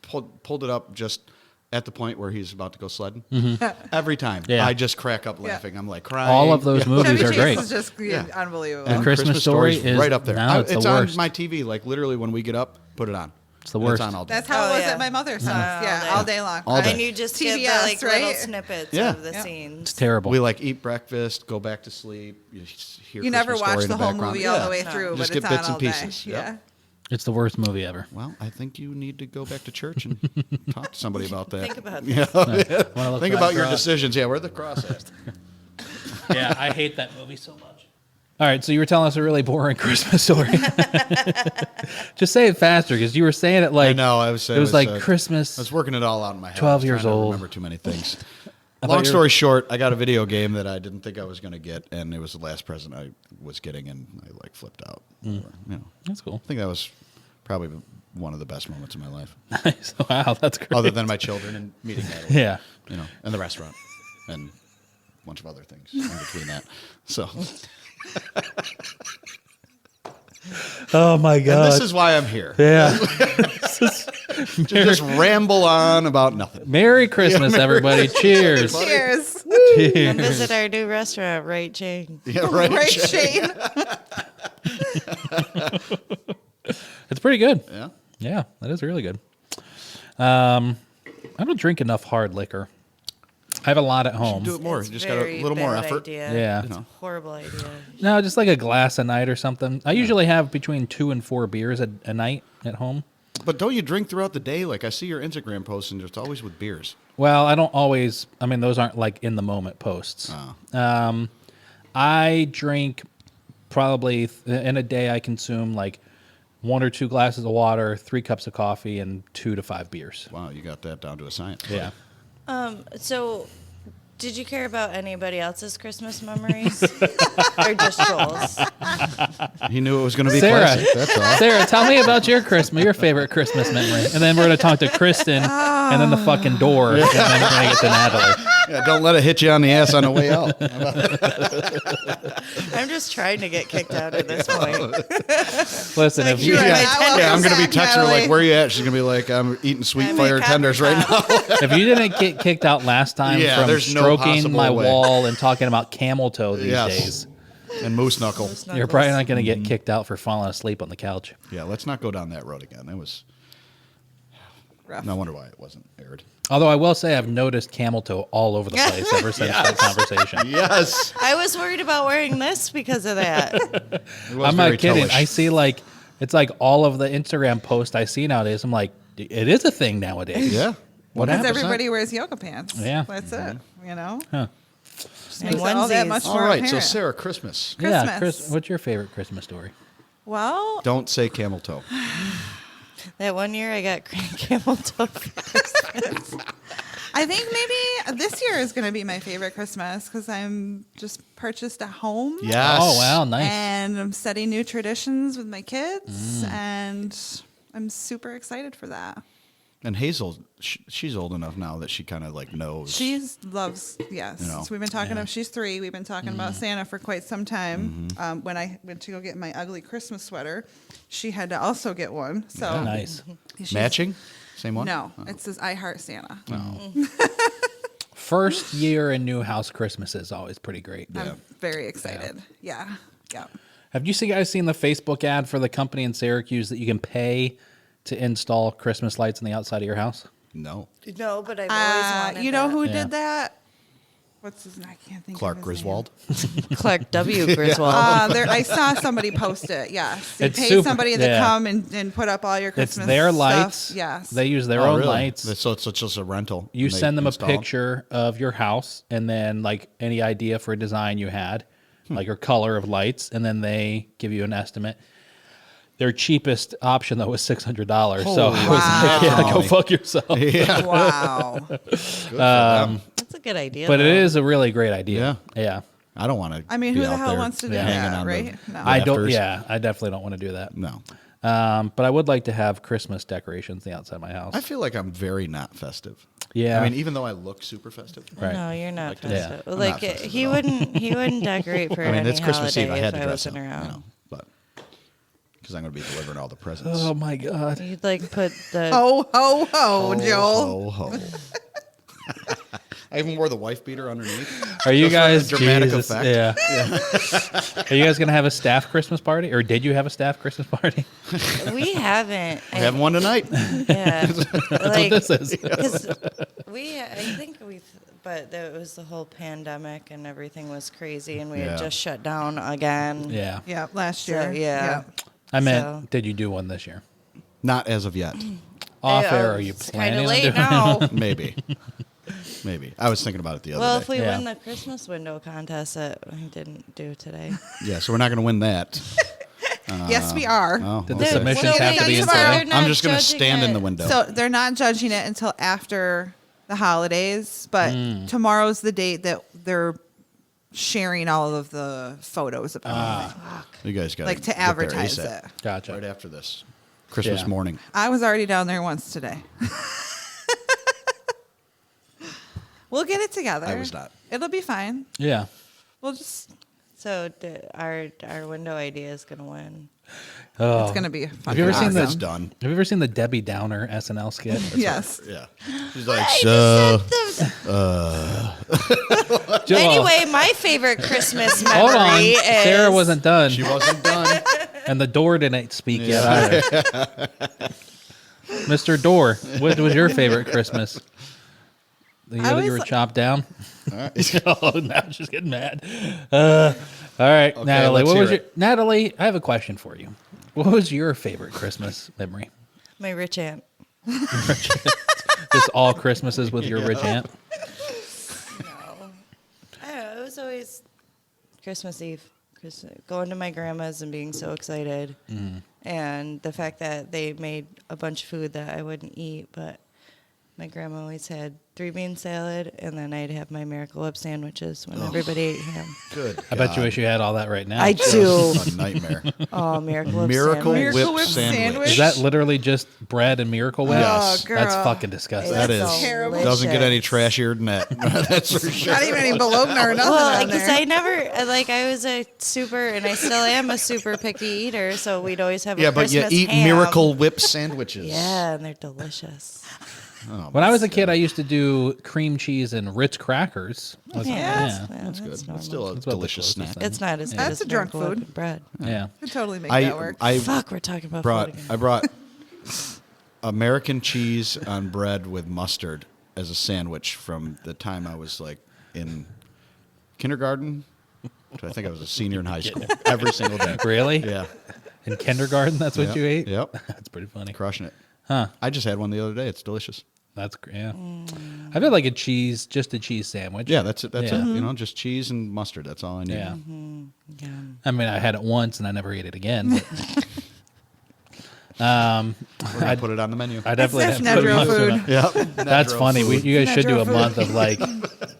pulled it up just at the point where he's about to go sledding. Every time. Yeah. I just crack up laughing. I'm like crying. All of those movies Chevy are Chase great. is just Yeah. unbelievable. And Christmas Story is right up there. no, it's the it's worst. on my TV. Like literally when we get up, put it on. It's the And worst. It's on all day. That's how Oh, it was yeah. at my mother's house. all Yeah, day. all day long. All day. And you just get the TBS, like little right? snippets Yeah. of the Yep. scenes. It's terrible. We like eat breakfast, go back to sleep. You hear You never Christmas Story watch in the whole background. movie all Yeah. the way through, Just but get it's bits on and all pieces. day. Yep. Yeah. It's the worst movie ever. Well, I think you need to go back to church and talk to somebody about that. Think about Yeah. Wanna look Think back about your across? decisions. Yeah, where the cross at? Yeah, I hate that movie so much. All right, so you were telling us a really boring Christmas story. Just say it faster, because you were saying it like I know. I was. it was like Christmas. I was working it all out in my head. 12 I was years trying to old. Remember too many things. thought Long you were- story short, I got a video game that I didn't think I was going to get, and it was the last present I was getting, and I like flipped out. Or, you know, That's cool. I think that was probably one of the best moments of my life, Nice. Wow, that's great. other than my children and meeting Natalie. Yeah. You know, and the restaurant, and a bunch of other things in between that. So, Oh my and god. this is why I'm here. Yeah. To just ramble on about nothing. Merry Christmas, everybody. Cheers. Cheers. And Cheers. visit our new restaurant, Right Jane. Yeah, right. Right, Jay? Shane. It's pretty good. Yeah. Yeah, that is really good. I don't drink enough hard liquor. I have a lot at home. Do it more. It's You just got a very little more bad effort. Idea. Yeah. It's a horrible idea. No, just like a glass a night or something. I usually have between 2 and 4 beers a night at home. But don't you drink throughout the day? Like I see your Instagram posts, and it's always with beers. Well, I don't always. I mean, those aren't like in the moment posts. Oh. I drink probably in a day. I consume like 1 or 2 glasses of water, 3 cups of coffee, and 2 to 5 beers. Wow, you got that down to a science. Yeah. So, did you care about anybody else's Christmas memories? Or just Joel's? He knew it was going to be Sarah. classic. That's all. Sarah, tell me about your favorite Christmas memory, and then we're gonna talk to Kristen, and then the fucking door, and then we're gonna get to Natalie. Yeah, don't let it hit you on the ass on the way out. I'm just trying to get kicked out at this point. Listen, if you sure Yeah, my tenders I'm gonna be back, texting her like, Natalie. "Where you at?" She's gonna be like, "I'm eating sweet I'm fire a tenders right now." if you didn't get kicked out last time Yeah, from there's no stroking possible my way. wall and talking about camel toe these Yes. days, And moose knuckle. you're probably not going to get kicked out for falling asleep on the couch. Yeah, let's not go down that road again. That was. Rough. No wonder why it wasn't aired. Although I will say I've noticed camel toe all over the place ever since that conversation. Yes, I was worried about wearing this because of that. it was I'm very not kidding. tellish. I see it's like all of the Instagram posts I see nowadays. I'm like, it is a thing nowadays. Yeah. What Because 100%. everybody wears yoga pants. Yeah. That's it. You know? Huh. Just And makes it all that onesies. much All more right, so apparent. Sarah, Christmas. Yeah, Christmas. what's your favorite Christmas story? Well, Don't say camel toe. That one year I got camel toe. I think maybe this year is going to be my favorite Christmas because I'm just purchased a home. Yes. Oh, wow, nice. And I'm setting new traditions with my kids. And I'm super excited for that. And Hazel, she's old enough now that she kind of like knows. She loves, yes. You know. So we've been talking about, she's 3. We've been talking about Santa for quite some time. When I went to go get my ugly Christmas sweater, she had to also get one. So Nice. she's- Matching? Same one? No, it says I Heart Santa. First year in new house Christmas is always pretty great. I'm very excited. Yeah. Yeah. Have you guys seen the Facebook ad for the company in Syracuse that you can pay to install Christmas lights on the outside of your house? No. No, but I've always wanted You know that. who Yeah. did that? What's his name? I can't think Clark of his Griswold? Clark W. Griswold. I saw somebody post it. Yes, you It's pay super- somebody to yeah. come and put up all your It's Christmas. their stuff. lights. Yes, They use their Oh, own really? lights. So it's just a rental. You and they send them a install 'em? picture of your house and then like any idea for a design you had, like your color of lights, and then they give you an estimate. Their cheapest option though was $600. So I was like, yeah, go fuck yourself. wow. Good for them. That's a good idea. But it though. is a really great idea. Yeah. Yeah. I don't want to. I mean, who the hell wants to do hanging that, on right? The, No. the I don't. rafters? Yeah, I definitely don't want to do that. No. But I would like to have Christmas decorations on the outside of my house. I feel like I'm very not festive. Yeah. I mean, even though I look super festive. Right. No, you're not Yeah. festive. I'm Like not festive he at all. wouldn't. He wouldn't decorate for I mean, any it's Christmas holiday Eve. I had to if I dress wasn't up, around. you know, but because I'm going to be delivering all the presents. Oh my god. You'd like put the. Ho ho ho, Joel. Ho, ho. I even wore the wife beater underneath. Are you Just for guys the dramatic Jesus, effect? Yeah. Are you guys gonna have a staff Christmas party, or did you have a staff Christmas party? We haven't. We're having one tonight. Yeah. Like, This is. because I think but it was the whole pandemic and everything was crazy, and we Yeah. had just shut down again. Yeah. Yeah, last So, year. yeah. I meant, So- did you do one this year? Not as of yet. Off air, Oh, are you it's planning kinda on late doing now. Maybe. Maybe. I was thinking about it the other Well, day. if we Yeah. win the Christmas window contest that we didn't do today. Yeah, so we're not going to win that. Yes, we are. Oh, Did the okay. submissions Well, have to be in tomorrow. today? They're not I'm just going to judging stand in it. the window. So they're not judging it until after the holidays, but tomorrow's the date that they're sharing all of the photos about it. you guys got Like to advertise it. Gotcha. Right after this. Christmas Yeah. morning. I was already down there once today. We'll get it together. I was not. It'll be fine. Yeah. We'll just. So our window idea is gonna win. Oh. It's gonna be. Have you ever seen That's the? done. Have you ever seen the Debbie Downer SNL skit? Yes. Yeah. She's like, Jill, Anyway, my favorite Christmas memory hold on. is Sarah wasn't done, she wasn't done. and the door didn't speak yet either. Mr. Door, what was your favorite Christmas? The year that you were was- chopped down? Oh, now she's getting mad. All right, Natalie. let's What hear was your it. Natalie? I have a question for you. What was your favorite Christmas memory? my rich aunt. Just all Christmases with your rich aunt. I don't know, it was always Christmas Eve, going to my grandma's and being so excited, and the fact that they made a bunch of food that I wouldn't eat, but My grandma always had 3-bean salad, and then I'd have my Miracle Whip sandwiches when everybody ate ham. Good. I bet you wish you had all that right now. I do. A nightmare. Oh, Miracle Whip Miracle sandwich. Whip, Whip sandwich. sandwich? Is that literally just bread and Miracle Whip? Yes. Oh, girl. That's fucking disgusting. That It's is. terrible. Doesn't get any trashier than that. That's for sure. Not even any bologna or nothing Well, on because there. I never, like, I was a super, and I still am a super picky eater, so we'd always have Yeah, a but you Christmas eat ham. Miracle Whip sandwiches. Yeah, and they're delicious. Oh, When I was a kid, I used to do cream cheese and Ritz crackers. That's- Yeah, that's good. normal. It's still a That's about the delicious closest snack. thing. It's not as good That's as a drunk Miracle Whip food. and bread. Yeah. Could totally make that work. I Fuck, we're talking about brought food again. I brought American cheese on bread with mustard as a sandwich from the time I was like in kindergarten to I think I was a senior in high school. Every single day. Really? Yeah. In kindergarten, that's what Yep. you ate? Yep. That's pretty funny. Crushing it. Huh. I just had one the other day. It's delicious. That's yeah. I've had like a cheese sandwich. Yeah, that's it. That's Yeah. it. You know, just cheese and mustard. That's all I need. Yeah. Yeah. I mean, I had it once and I never ate it again. But, We're gonna put it on the menu. I definitely That's had to put natural mustard food. on. Yep. That's funny. You guys should do a Natural month of like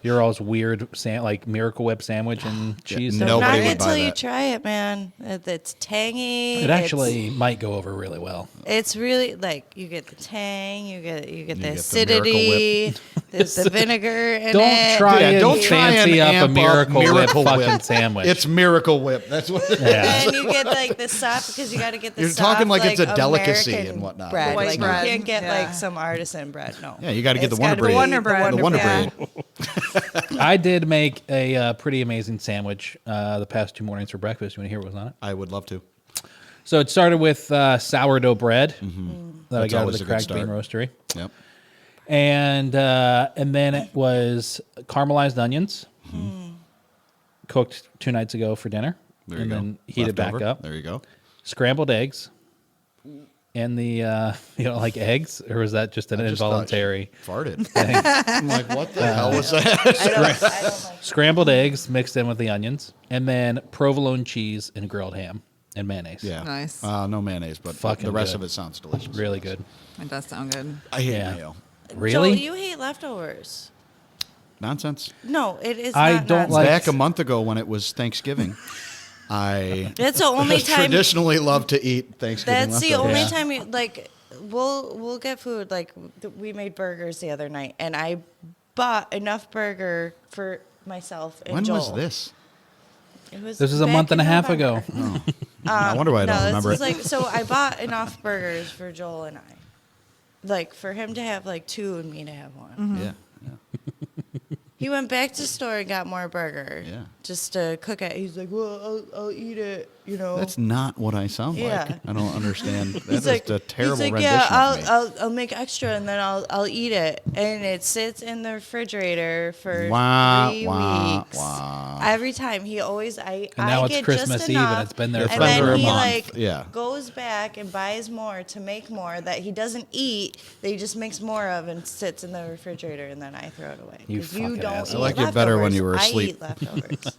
your all's weird like Miracle Whip sandwich and cheese. no- Don't Nobody knock would it buy till you that. try it, man. It's tangy. It actually might go over really well. It's really like you get the tang, you get the get the Miracle acidity, there's the vinegar in Don't it. try Yeah, and don't try fancy and up a amp Miracle Whip Miracle fucking Whip. sandwich. It's Miracle Whip. That's what it is. Yeah. And you get like the soft because you got to get the You're soft, talking like it's a delicacy American and whatnot. bread. White Like bread, you can't get yeah. like some artisan bread. No. Yeah, you got to get the It's Wonder gotta Bread. be Wonder Bread. The Wonder Yeah. Bread. I did make a pretty amazing sandwich the past 2 mornings for breakfast. You want to hear what was on it? I would love to. So it started with sourdough bread that I That's got at always the a good Cracked Bean start. Roastery, Yep. and then it was caramelized onions, cooked 2 nights ago for dinner, There you and go. then heated back Leftover. up. There you go. Scrambled eggs, and the you know, like eggs, or was that just an I just thought involuntary she farted. I'm like, what the hell was that? I don't like scrambled eggs mixed in with the onions, and then provolone cheese and grilled ham and mayonnaise. Yeah. Nice. No mayonnaise, but Fucking the rest good. of it sounds delicious. Really good. It does sound good. I hate Yeah. mayo. Really? Joel, you hate leftovers. Nonsense. No, it is. I not don't nonsense. like- Back a month ago when it was Thanksgiving, I That's the only time. traditionally love to eat Thanksgiving That's the leftovers. only Yeah. time you like. We'll get food. Like we made burgers the other night, and I bought enough burger for myself and When Joel. was this? It was This was a back month and a in half November. ago. I wonder why I don't no, remember this it. was like so. I bought enough burgers for Joel and I, like for him to have like 2 and me to have 1. Yeah. He went back to the store and got more burger. Yeah. Just to cook it. He's like, well, I'll eat it. You know. That's not what I sound Yeah. like. I don't understand. That He's is like, a terrible he's like, rendition yeah, of me. I'll make extra and then I'll eat it, and it sits in the refrigerator for Wah, 3 wah, weeks. wah. Every time he always And now it's get Christmas just Eve and enough, it's been there It's and been then for a he month. like Yeah. goes back and buys more to make more that he doesn't eat, that he just makes more of and sits in the refrigerator, and then I throw it away. You 'Cause fucking don't asshole. eat I like you better when leftovers. you were asleep. I eat leftovers.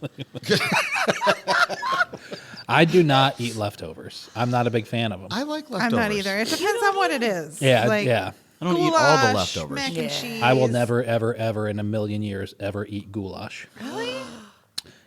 I do not eat leftovers. I'm not a big fan of them. I like I'm leftovers. not either. It depends on what it is. Yeah, Like, yeah. I don't eat all the goulash, leftovers. Mac Yeah. and cheese. I will never, ever, ever in a million years ever eat goulash. Really?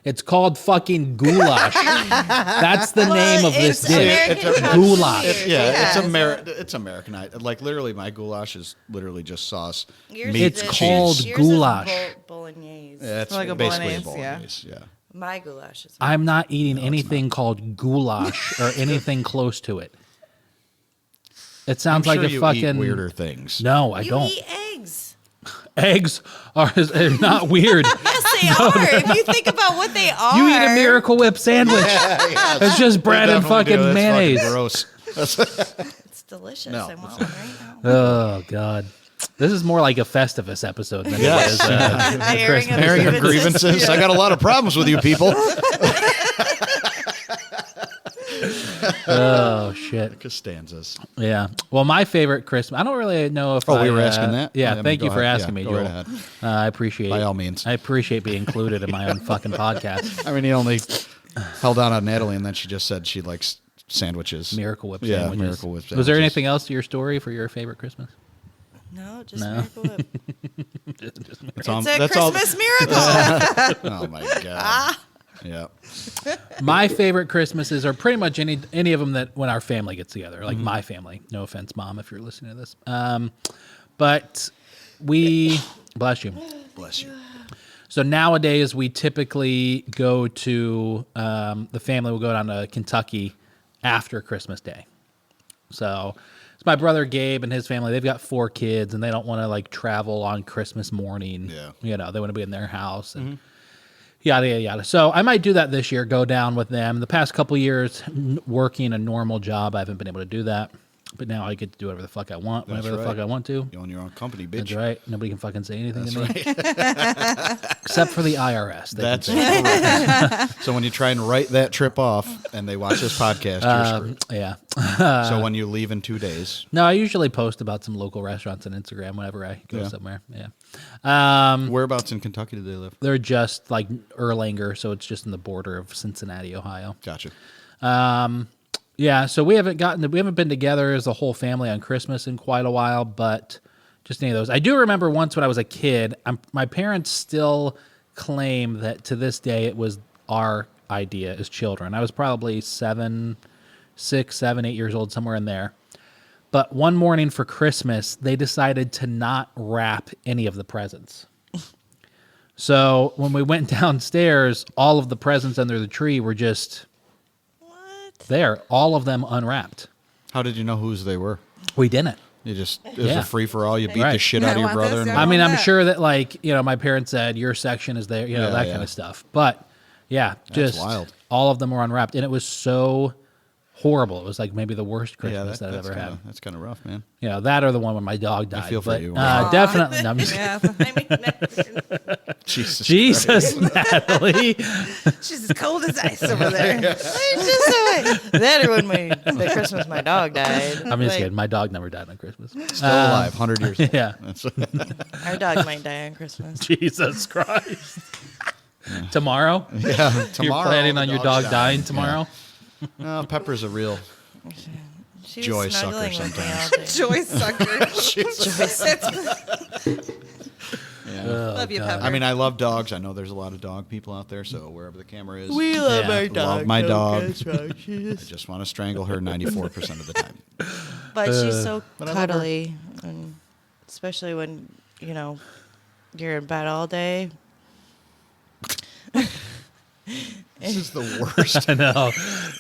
It's called fucking goulash. That's the name of this it's dish. American It's a- chopped Goulash. cheese. Yeah, Yeah. it's Americanized. Like literally, my goulash is literally just sauce, Yours meat, is- It's cheese. called yours is goulash. Bolognese. Yeah, it's Like a basically bolognese, a yeah. bolognese. Yeah. My goulash is. I'm not eating anything called goulash or anything close to it. It sounds I'm like sure a you fucking eat weirder things. No, I You don't. eat eggs. Eggs are not weird. Yes, they are. If you think about what they are. You eat a Miracle Whip sandwich. It's just bread and Definitely do. fucking That's mayonnaise. gross. It's delicious. No. I want one right now. Oh God, this is more like a Festivus episode than Yes. it is a Airing Christmas. of Airing of grievances. grievances. I got a lot of problems with you people. Oh shit. Costanzas. Yeah. Well, my favorite Christmas. I don't really know if. Oh, we I, were asking that? Yeah. I mean, Thank go you for ahead. asking Yeah, me, go right Joel. ahead. I appreciate. By all means. I appreciate being included in my own fucking podcast. I mean, he only held on Natalie, and then she just said she likes sandwiches. Miracle Whip Yeah, sandwiches. Miracle Whip Was there sandwiches. anything else to your story for your favorite Christmas? No, just No. Miracle Whip. It's a It's a Christmas miracle. Oh my god. Yeah. My favorite Christmases are pretty much any of them that when our family gets together, like my family. No offense, Mom, if you're listening to this. But we bless you. Bless you. So nowadays we typically go to the family will go down to Kentucky after Christmas Day. So it's my brother Gabe and his family. They've got 4 kids and they don't want to like travel on Christmas morning. Yeah. You know, they want to be in their house and yada, yada, yada. So I might do that this year, go down with them. The past couple years, working a normal job, I haven't been able to do that. But now I get to do whatever the fuck I want, That's whenever the fuck right. I want to. You own your own company, bitch. That's right. Nobody can fucking say anything That's to me. right. Except for the IRS. They can That's say correct. So when you try and write that trip off and they watch this podcast, you're screwed. yeah. So when you leave in 2 days, No, I usually post about some local restaurants on Instagram whenever I go Yeah. somewhere. Yeah. whereabouts in Kentucky do they live? They're just like Erlanger, so it's just in the border of Cincinnati, Ohio. Gotcha. Yeah, so we haven't been together as a whole family on Christmas in quite a while, but just any of those. I do remember once when I was a kid, my parents still claim that to this day it was our idea as children. I was probably 6, 7, 8 years old, somewhere in there. But one morning for Christmas, they decided to not wrap any of the presents. So when we went downstairs, all of the presents under the tree were just there, all of them unwrapped. How did you know whose they were? We didn't. You just, it was Yeah. a free for all. You beat the Right. shit I out of your want brother. this, And I I mean, want I'm that. sure that like, you know, my parents said your section is there, you know, Yeah, that yeah. kind of stuff. But yeah, just wild. all of them were unwrapped. And it was so horrible. It was like maybe the worst Christmas that I've ever had. That's kind of rough, man. You know, that or the one when my dog died. feel for but, you. definitely. No, I'm just, Yeah. I mean, Jesus. Jesus, Natalie. She's as cold as ice over there. it's just that or when the Christmas my dog died. I'm just Like, kidding. My dog never died on Christmas. Still alive, 100 years. Yeah. That's, Our dog might die on Christmas. Jesus Christ. Tomorrow? yeah. You're Tomorrow. planning the on your dog's dog dying tomorrow? No, Pepper's a real. She's Joy snuggling sucker with me sometimes. all day. Joy sucker. Yeah. Love you, God. Pepper. I mean, I love dogs. I know there's a lot of dog people out there. So wherever the camera is, We love Yeah. our dog. love my dog. That's right. I just want to strangle her 94% of the time. But she's so But I love her. cuddly, and especially when you're in bed all day. This is the worst. I know.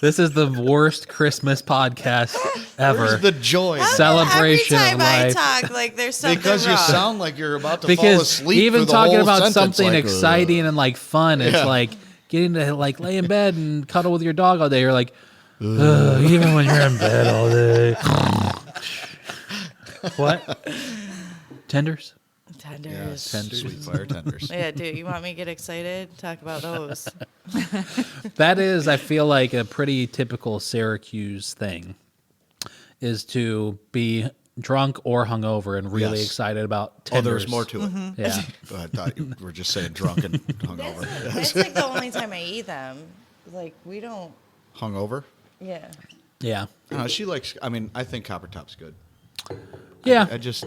This is the worst Christmas podcast ever. Where's the joy? Celebration Every of time life. I talk, like there's something Because you wrong. sound like you're about to fall Because asleep. even through the talking whole about sentence, something like, exciting and like fun, it's Yeah. like getting to like lay in bed and cuddle with your dog all day. You're like, "Ugh," even when you're in bed all day. What? Tenders? Tenders. Yes, sweet fire tenders. Yeah, dude, you want me to get excited? Talk about those. That is, I feel like, a pretty typical Syracuse thing, is to be drunk or hungover and really Yes. excited about Oh, tenders. there's more to it. Yeah. I thought you were just saying drunk and hungover. That's like the only time I eat them. Like we don't. Hungover? Yeah. Yeah. She likes. I mean, I think Copper Top's good. Yeah. I just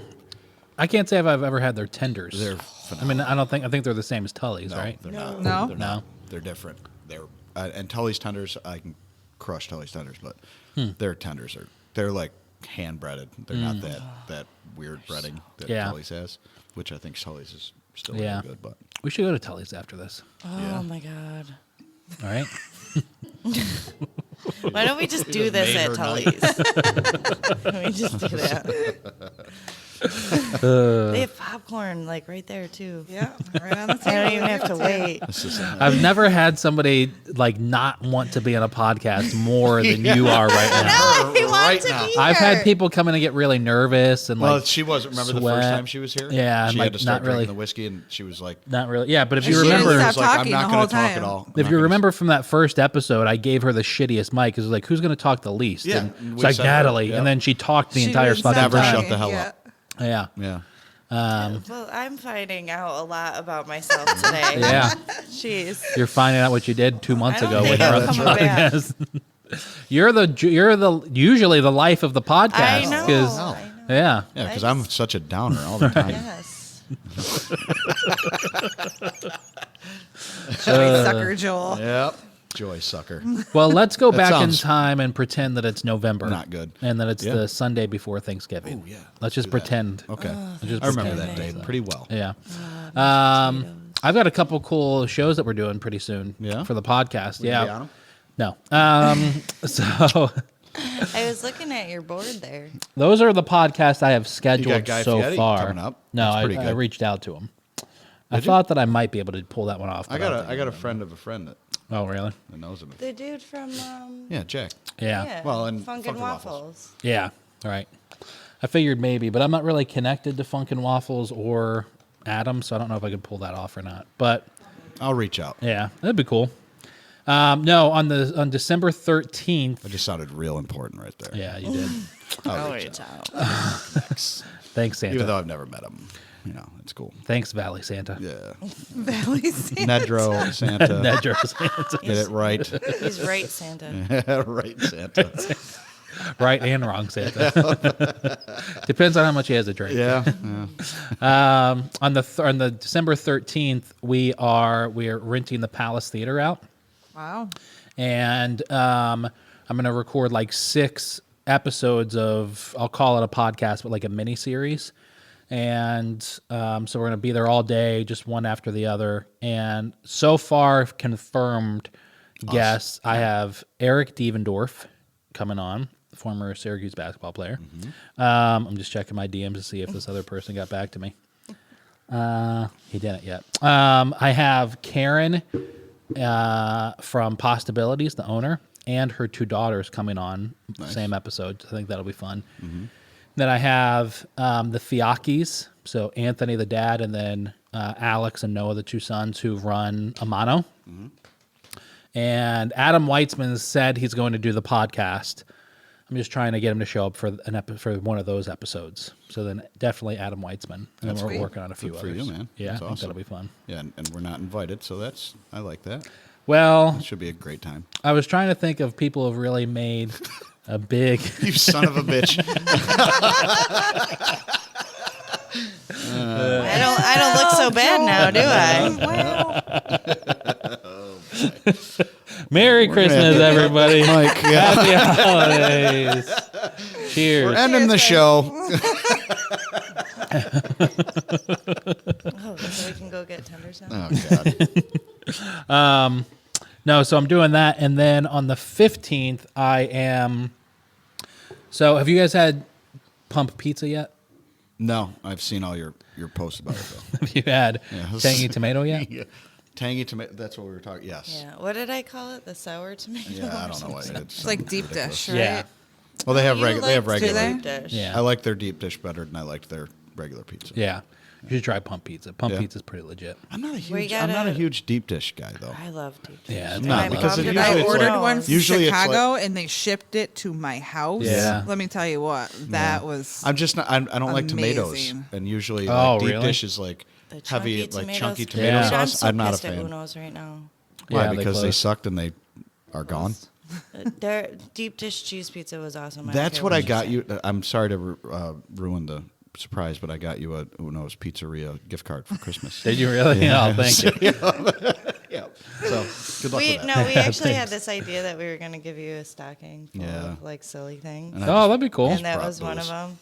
I can't say if I've ever had their tenders. they're. I mean, I think they're the same as Tully's, No, right? they're not. No? They're No? not. They're different. They're and Tully's tenders. I can crush Tully's tenders, but their tenders they're like hand breaded. They're not that weird breading that Yeah. Tully's has, which I think Tully's is still Yeah. really good. But We should go to Tully's after this. Oh Yeah. my god. All right. Why don't we just do this made at her Tully's? Let me just do that. They have popcorn like right there too. Yeah, right on the I table. don't even have to wait. this is I've never had somebody like not want to be on a podcast more than you are right now. I want Right to now. be I've here. had people come in and get really nervous and well, like she was. Remember the sweat. first time she was here? Yeah, she like, had to start not really- drinking the whiskey, and she was like, not really. Yeah, but if you She didn't remember, stop was like, talking I'm the not whole going to talk time. at all. I'm if not you gonna remember from that first episode, I gave her the shittiest mic. It was like, who's going to talk the least? Yeah, and and it's we like said Natalie, that, and yeah. then she talked the She entire didn't fucking stop Never time. shut the hell Yeah. up. Yeah, Yeah. Well, I'm finding out a lot about myself today. yeah. Jeez. You're finding out what you did 2 months I don't ago think with your I'm other coming back. podcast. You're the usually the life of the podcast I know. because I know. Yeah. Yeah, because I'm such a downer all the time. Yes. Sucker Joel. Yep. Joy sucker. Well, let's go back in sounds time and pretend that it's November. not good. And that it's Yeah. the Sunday before Thanksgiving. Oh, yeah. Let's just Do that. pretend. Okay. just I remember pretend that day pretty well. Yeah. Potatoes. I've got a couple cool shows that we're doing pretty soon Yeah? for the podcast. Will you be Yeah. on 'em? No. So I was looking at your board there. those are the podcasts I have scheduled Guy so Fieri far. coming up. No, That's pretty I good. reached out to him. I Did you? thought that I might be able to pull that one off. I but don't got think a friend of a friend that Oh, really? knows him. The dude from Yeah, Jack. Yeah. Well, and Funkin' Funkin' Waffles. Yeah. All right. I figured maybe, but I'm not really connected to Funkin' Waffles or Adam, so I don't know if I could pull that off or not. But I'll reach out. yeah, that'd be cool. No, on December 13th. That just sounded real important right there. Yeah, you did. I'll Oh, reach it's out. out. Thanks. Thanks, Santa. Even though I've never met him. It's cool. Thanks, Valley Santa. Yeah. Valley Santa. Nedro Santa. Nedro Santa. Get it right. He's right, Santa. Right, Santa. Right and wrong Santa. Depends on how much he has to drink. Yeah. On the December 13th, we're renting the Palace Theater out. Wow. And I'm going to record like 6 episodes of, I'll call it a podcast, but like a mini series. And so we're going to be there all day, just one after the other. And so far, confirmed guests, I have Eric Devendorf coming on, the former Syracuse basketball player. I'm just checking my DMs to see if this other person got back to me. He didn't yet. I have Karen from Possibilities, the owner, and her 2 daughters coming on same episode. I think that'll be fun. Then I have the Fiakis, so Anthony, the dad, and then Alex and Noah, the 2 sons, who run Amano. And Adam Weitzman said he's going to do the podcast. I'm just trying to get him to show up for for one of those episodes. So then definitely Adam Weitzman. And then we're sweet. working on a few Good for others. you, man. Yeah, That's I think awesome. that'll be fun. Yeah, and we're not invited, so I like that. Well, Should be a great time. I was trying to think of people who've really made a big... You son of a bitch. I don't look so bad now, do I? Merry Christmas, everybody. Mike, yeah. Happy holidays. Cheers. We're ending the show. Oh, so we can go get tenders now? Oh, God. No, so I'm doing that. And then on the 15th, I am... So have you guys had Pump Pizza yet? No, I've seen all your posts about it, though. Have you had Yes. Tangy Tomato yet? Yeah. Tangy tomato. That's what we were talking. Yes. Yeah. What did I call it? The sour tomato? Yeah, I or don't know what something? it's. It's like deep dish, right? Yeah. Well, they have You they have liked regular. they? deep dish. Yeah. I like their deep dish better than I liked their regular pizza. Yeah. You should try Pump Pizza. Pump Yeah. Pizza's pretty legit. I'm not a We huge. I'm not a gotta- huge deep dish guy, though. I love deep dish. Yeah, it's And not, my because mom it did usually I it's ordered like- one from usually it's Chicago and they shipped it to my house. Yeah. Let me tell you what, that was I'm just not. I don't like tomatoes, Amazing. and usually Oh, like, deep really? dish is like The heavy, chunky like tomatoes. chunky tomato Yeah. Dude, I'm sauce. so I'm not a pissed at fan. Uno's right now. Why? Yeah, they Because they closed. sucked and they are gone. Their deep dish cheese pizza was awesome. don't That's care what I you got say. you. I'm sorry to ruin the surprise, but I got you a Uno's Pizzeria gift card for Christmas. Did you really? Oh, thank you. Yeah. So good luck We with that. no, we actually had this idea that we were going to give you a stocking full Yeah. of like silly things, And I Oh, just- that'd be cool. and that brought was one of booze. them.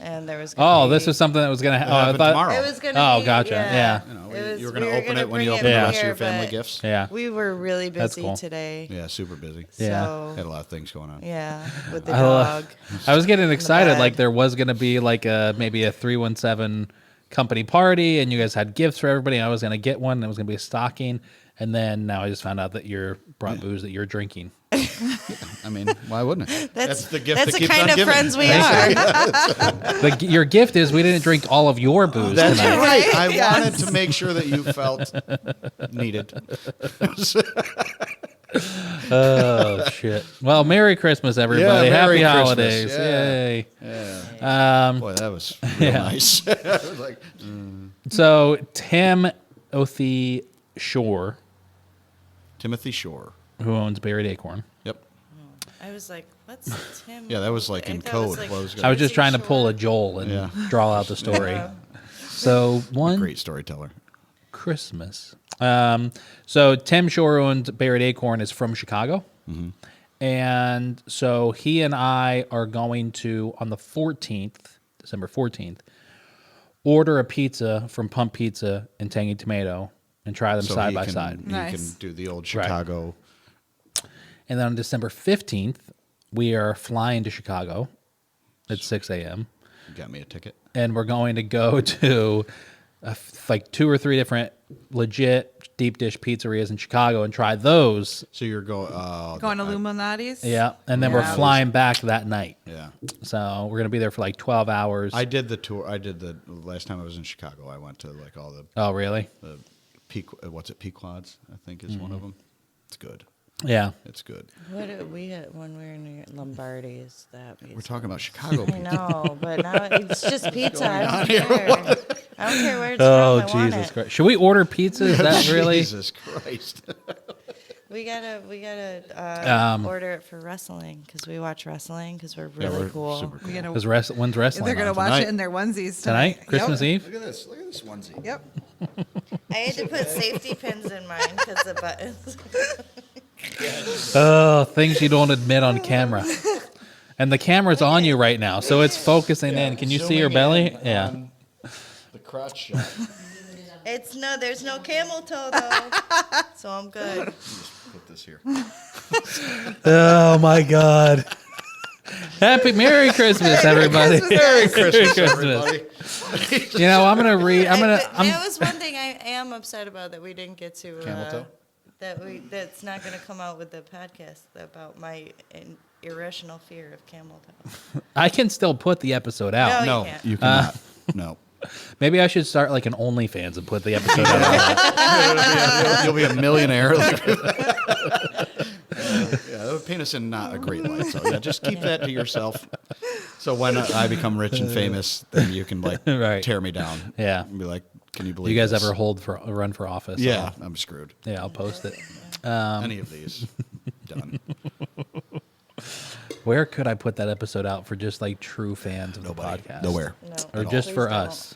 And there was. Oh, gonna this be- was something that was going to happen. It'll I happen thought. tomorrow. It was gonna. Oh, be, gotcha. Yeah. Yeah. You know, It was- you were we going to open it when bring you it open the Yeah. rest of your here, family but gifts. Yeah. We were really That's busy cool. today. Yeah, super busy. Yeah. So Had a lot of things going on. yeah, with the I lo- dog. I was getting excited, bed. like there was going to be like maybe a 317 company party, and you guys had gifts for everybody. And I was going to get one, and it was going to be a stocking. And then now I just found out that you're brought booze that you're drinking. I mean, why wouldn't it? That's the gift That's that the keeps kind on of giving. friends we are. Your gift is we didn't drink all of your booze That's tonight. right. I Yes. wanted to make sure that you felt needed. Oh shit! Well, Merry Christmas, everybody! Yeah, Merry Happy Christmas. holidays! Yeah. Yay! Boy, that was real Yeah. nice. I was like, So Tim Othie Shore, Timothy Shore. who owns Buried Acorn, Yep. I was like, What's Tim? Yeah, that was like in That was code. like- What was I was just trying to Shore. pull a Joel and Yeah. draw out the story. Yeah. So one Great storyteller. Christmas. So Tim Shore owns Buried Acorn is from Chicago. And so he and I are going to, on the 14th, December 14th, order a pizza from Pump Pizza and Tangy Tomato and try them So side he by can, side. He Nice. can do the old Right. Chicago. And then on December 15th, we are flying to Chicago at 6 a.m. You got me a ticket. And we're going to go to like 2 or 3 different legit deep dish pizzerias in Chicago and try those. So you're going. Going to Illuminati's. Yeah. And then we're Yeah. flying back that night. Yeah. So we're going to be there for like 12 hours. I did the tour. I did the last time I was in Chicago. I went to like all Oh, really? the what's it? Pequods, I think is one of them. It's good. Yeah. It's good. What did we had when we were in Lombardi's? That We're talking about Chicago. I Pizza. know, but now it's just pizza. I don't care. I don't care where it's Oh, from. I want Jesus it. Christ. Should we order pizza? Is that really? Jesus Christ. We gotta order it for wrestling because we watch wrestling because we're Yeah, really we're cool. super cool. We're gonna, When's wrestling? they're gonna on? watch Tonight. it in their onesies Tonight? Christmas Yep. Eve? Look at this. Look at this onesie. Yep. I had to put safety pins in mine because the buttons. Oh, things you don't admit on camera. And the camera's on you right now, so it's focusing in. Can you see your belly? Yeah. The crotch shot. There's no camel toe though, so I'm good. Put this here. Oh my God. Merry Christmas, everybody. Merry Christmas, Christmas. everybody. You know, That was one thing I am upset about that we didn't get to. Camel toe? That's not going to come out with the podcast about my irrational fear of camel toe. I can still put the episode out. No, No, can't. you cannot. No. Maybe I should start like an OnlyFans and put the episode out. You'll be a millionaire. Yeah, that would paint us in not a great light. So yeah, just keep that to yourself. So when I become rich and famous, then you can like Right. tear me down. Yeah. And be like, can you believe You guys this? ever run for office? Yeah, I'm screwed. Yeah, I'll post it. Any of these, done. Where could I put that episode out for just like true fans of the podcast? Nowhere. No, Or just please for don't. us.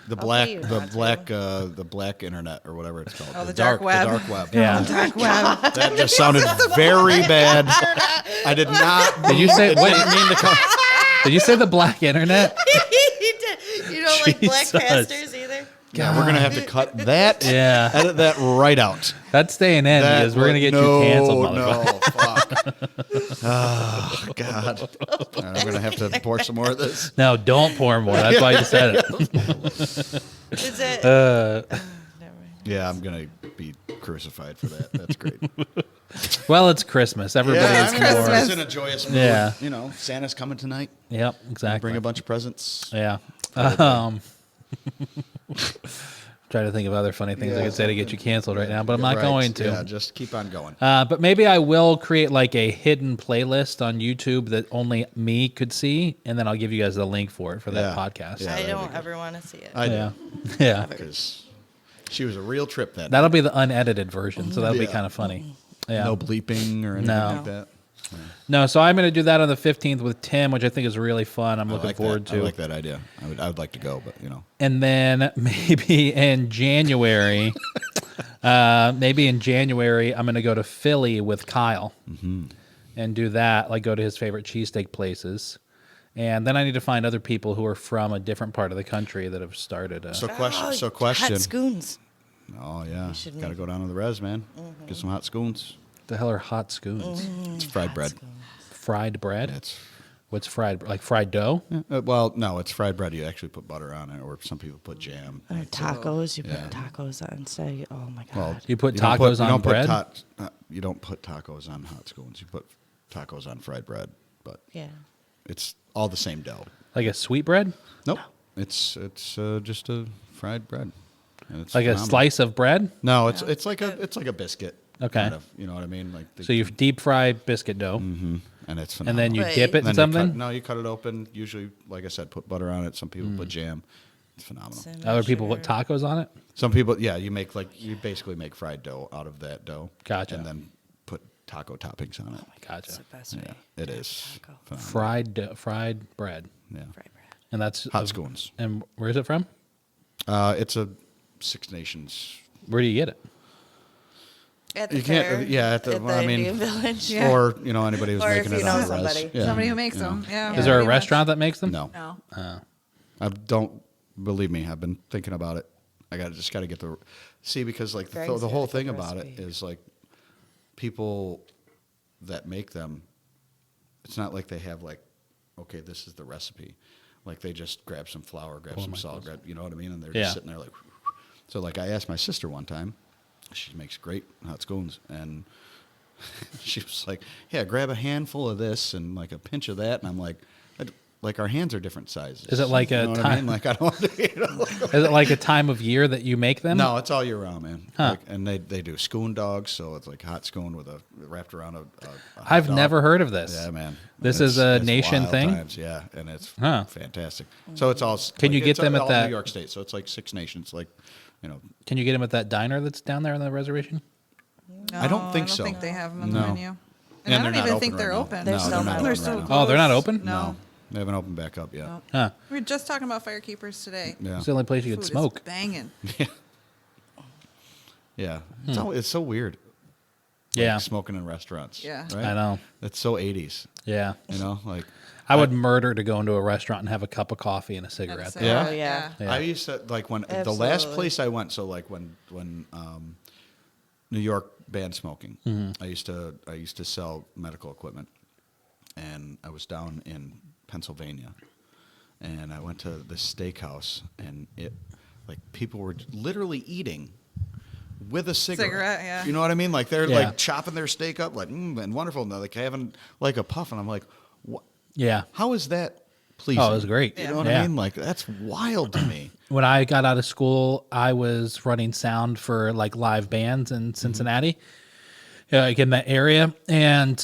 The I'll black, pay you the not to. black, the black internet or whatever it's called. Oh, the dark web. The dark web. Yeah. Dark web. That just sounded very bad. I did not. Did you say? Wait, mean to come. did you say the black internet? You don't like black Jesus. pastors either? Yeah, we're gonna have to cut that. Yeah. Edit that right out. That's staying in That because we're gonna get no, you canceled, motherfucker. No, fuck. Oh God. All right, I'm gonna have to pour some more of this. No, don't pour more. That's why you said it. Is it? Uh, Never mind. Yeah, I'm gonna be crucified for that. That's great. well, it's Christmas. Everybody Yeah, is I'm more. Christmas. in a joyous mood. Yeah. You know, Santa's coming tonight. Yep, exactly. Bring a bunch of presents. Yeah. Trying to think of other funny things I could say to get you canceled right now, but I'm not Right. going to. Yeah, just keep on going. But maybe I will create like a hidden playlist on YouTube that only me could see, and then I'll give you guys the link for it for that Yeah. podcast. Yeah. I that'd don't be good. ever want to see it. I Yeah. do. Yeah. Because she was a real trip that That'll be the unedited version, so that'll be Yeah. kind of funny. Yeah. No bleeping or anything No. like that. No, so I'm going to do that on the 15th with Tim, which I think is really fun. I'm I looking like forward that. to. I like that idea. I would like to go, but you know. And then maybe in January, I'm going to go to Philly with Kyle and do that, like go to his favorite cheesesteak places. And then I need to find other people who are from a different part of the country that have started. So Oh, question. Hot scoons. Oh yeah, should got to make- go down to the res, man. Get some hot scones. the hell are hot scones? It's fried bread. Fried bread? It's What's fried? Like fried dough? well, no, it's fried bread. You actually put butter on it, or some people put jam. Or tacos. You Yeah. put tacos on instead. Oh my god. Well, You put don't tacos you on don't put bread? you don't put tacos on hot scones. You put tacos on fried bread, but yeah. it's all the same dough. Like a sweet bread? Nope, it's just a fried bread. And it's Like a phenomenal. slice of bread? No, it's like a biscuit. Okay. Kind of, you know what I mean? Like So you deep fry biscuit dough, and it's and phenomenal. then you Right. dip it in Then something? you cut it open. Usually, like I said, put butter on it. Some people put jam. It's phenomenal. Other people put tacos on it? Some people, yeah, you basically make fried dough out of that dough. Gotcha. And then put taco toppings on it. Gotcha. It's the best Yeah, way. it to have is. taco. Phenomenal. Fried bread, Yeah. Fried bread. and that's Hot scones. And where is it from? It's a Six Nations. Where do you get it? At the You can't- fair, yeah, at the I mean, Indian Village. Yeah. Or, anybody who's Or making if it you on know the res. somebody. Yeah, Somebody who makes you know. them. Yeah. Is there a pretty much. restaurant that makes them? No. No. I don't believe me. I've been thinking about it. I just got to get the because like Greg's the whole gotta get thing the about it recipe. is like people that make them. It's not like they have like, okay, this is the recipe. Like they just grab some flour, grab some salt, grab, you know what I mean, and they're Yeah. just sitting there like. So like I asked my sister one time, she makes great hot scones, and she was like, "Yeah, grab a handful of this and like a pinch of that," and I'm like. Like our hands are different sizes. Is it like you a know what I time- mean? Like I don't. Is it like a time of year that you make them? No, it's all year round, man. Huh. Like, and they do scone dogs, so it's like hot scone with a wrapped around a hot I've dog. never heard of this. Yeah, man. This And is a it's nation wild thing? times, yeah, and it's Huh. fantastic. So it's all. Can you get it's them at all that- New York State? So it's like Six Nations, like, Can you get them at that diner that's down there on the reservation? No, I don't think so. I don't think they have them on No. the menu. And And I they're don't not even open think right they're now. open. They're No, still they're not not open They're open so right now. close. Oh, they're not open? No. They haven't opened back up yet. No. Huh. We were just talking about firekeepers today. Yeah, It's the only place you Food could is smoke. banging. yeah. It's so weird. Like, Yeah. smoking in restaurants. Yeah. right? I know. That's so 80s. Yeah. Like. I would murder to go into a restaurant and have a cup of coffee and a cigarette. So, Yeah? Oh, yeah. Yeah. I used to like when the last Absolutely. place I went. So like when New York banned smoking, Mm-hmm. I used to sell medical equipment, and I was down in Pennsylvania, and I went to this steakhouse, and it like people were literally eating with a cigarette. Cigarette, yeah. You know what I mean? Like they're Yeah. like chopping their steak up, like and wonderful, and they're like having like a puff, and I'm like, what? Yeah. How is that pleasing? Oh, it was great. You know what Yeah. I mean? Like that's wild to me. When I got out of school, I was running sound for like live bands in Cincinnati, like in that area. And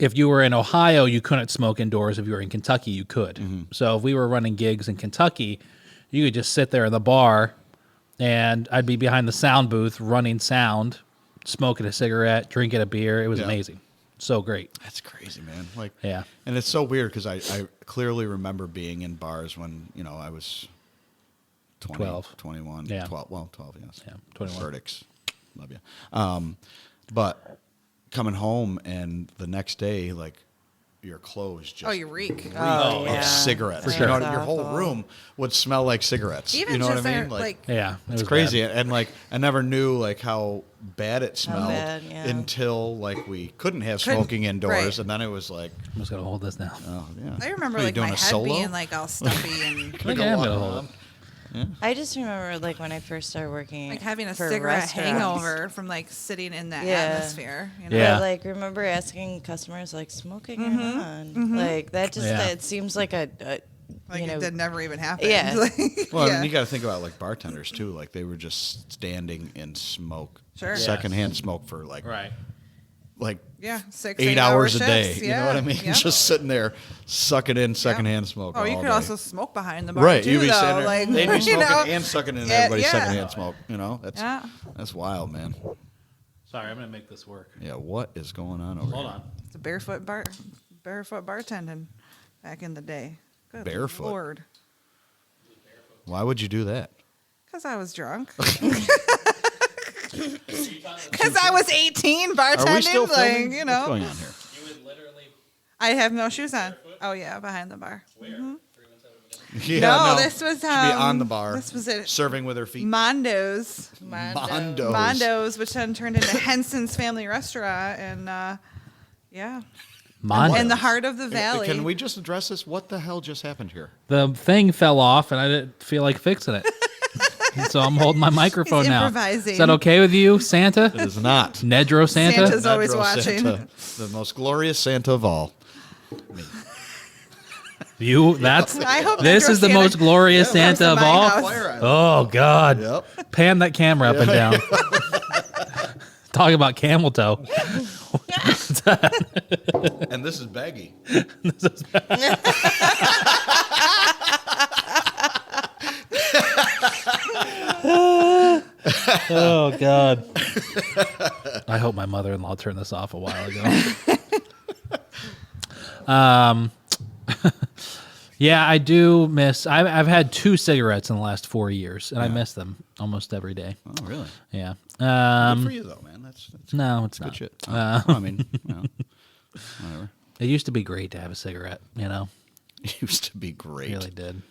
if you were in Ohio, you couldn't smoke indoors. If you were in Kentucky, you could. So if we were running gigs in Kentucky, you could just sit there in the bar, and I'd be behind the sound booth running sound, smoking a cigarette, drinking a beer. It was Yeah. amazing. So great. That's crazy, man. Like, Yeah. and it's so weird because I clearly remember being in bars when I was 20, 12. 21, Yeah. 12. Well, 12, yes. Yeah, 21. Verdicts, love you. But coming home and the next day, like your clothes just Oh, you reek. Oh, yeah. of cigarettes. For You sure. know, That's your whole awful. room would smell like cigarettes. Even you know just what I mean? our, like Yeah. It It's was crazy, bad. and like I never knew like how bad it smelled bad, yeah. until like we couldn't have Couldn't- smoking indoors, right. and then it was like, I'm just going to hold this down. oh yeah. I remember What, you like doing my a head solo? being like all stuffy and I think I am gonna hold it. I just remember like when I first started working, like having a for cigarette restaurants. hangover from like sitting in that Yeah. atmosphere. You know? Yeah. But, like remember asking customers like smoking or not? Like that just Yeah. it seems like a Like you know, it did never even happen. Yeah. Like, Well, yeah. and you got to think about like bartenders too. Like they were just standing in smoke, Sure. secondhand smoke for like like Yeah, 6 8 hours a day. shifts, You know what I mean? yeah. Just sitting there sucking in secondhand smoke. Oh, you all could day. also smoke behind the bar right. too, You'd be though. sitting there, Like, they'd be you smoking know? and sucking in Yeah, everybody's yeah. secondhand smoke. You know, Yeah. that's wild, man. Sorry, I'm going to make this work. Yeah, what is going on over Hold here? on. It's a barefoot bartending back in the day. Good Barefoot? Lord. Why would you do that? Because I was drunk. Because I was 18 bartending. Are we still like, filming? you What's know. going on here? You would literally. I have no shoes on. Oh, yeah, behind the bar. Yeah, No, this was Should be on the um, bar. this was it. Serving with her feet. Mondo's. Mondo's. Mondo's, which then turned into Henson's Family Restaurant, and yeah, Mondo. in the heart of the valley. Can we just address this? What the hell just happened here? The thing fell off, and I didn't feel like fixing it. And so I'm holding my microphone He's now. improvising. Is that okay with you, Santa? It is not. Nedro Santa? Santa's always Nedro watching. Santa, the most glorious Santa of all. You? That's. I hope This Nedro is the Santa most glorious comes to Santa of my all. house. Oh God! Yep. Pan that camera up and down. Talk about camel toe. And this is baggy. Oh God! I hope my mother-in-law turned this off a while ago. Yeah, I do miss. I've had 2 cigarettes in the last 4 years, and I miss them almost every day. Oh, really? Yeah. Good for you, though, man. That's No, it's good not. shit. I mean, whatever. It used to be great to have a cigarette. It used to be It great. really did.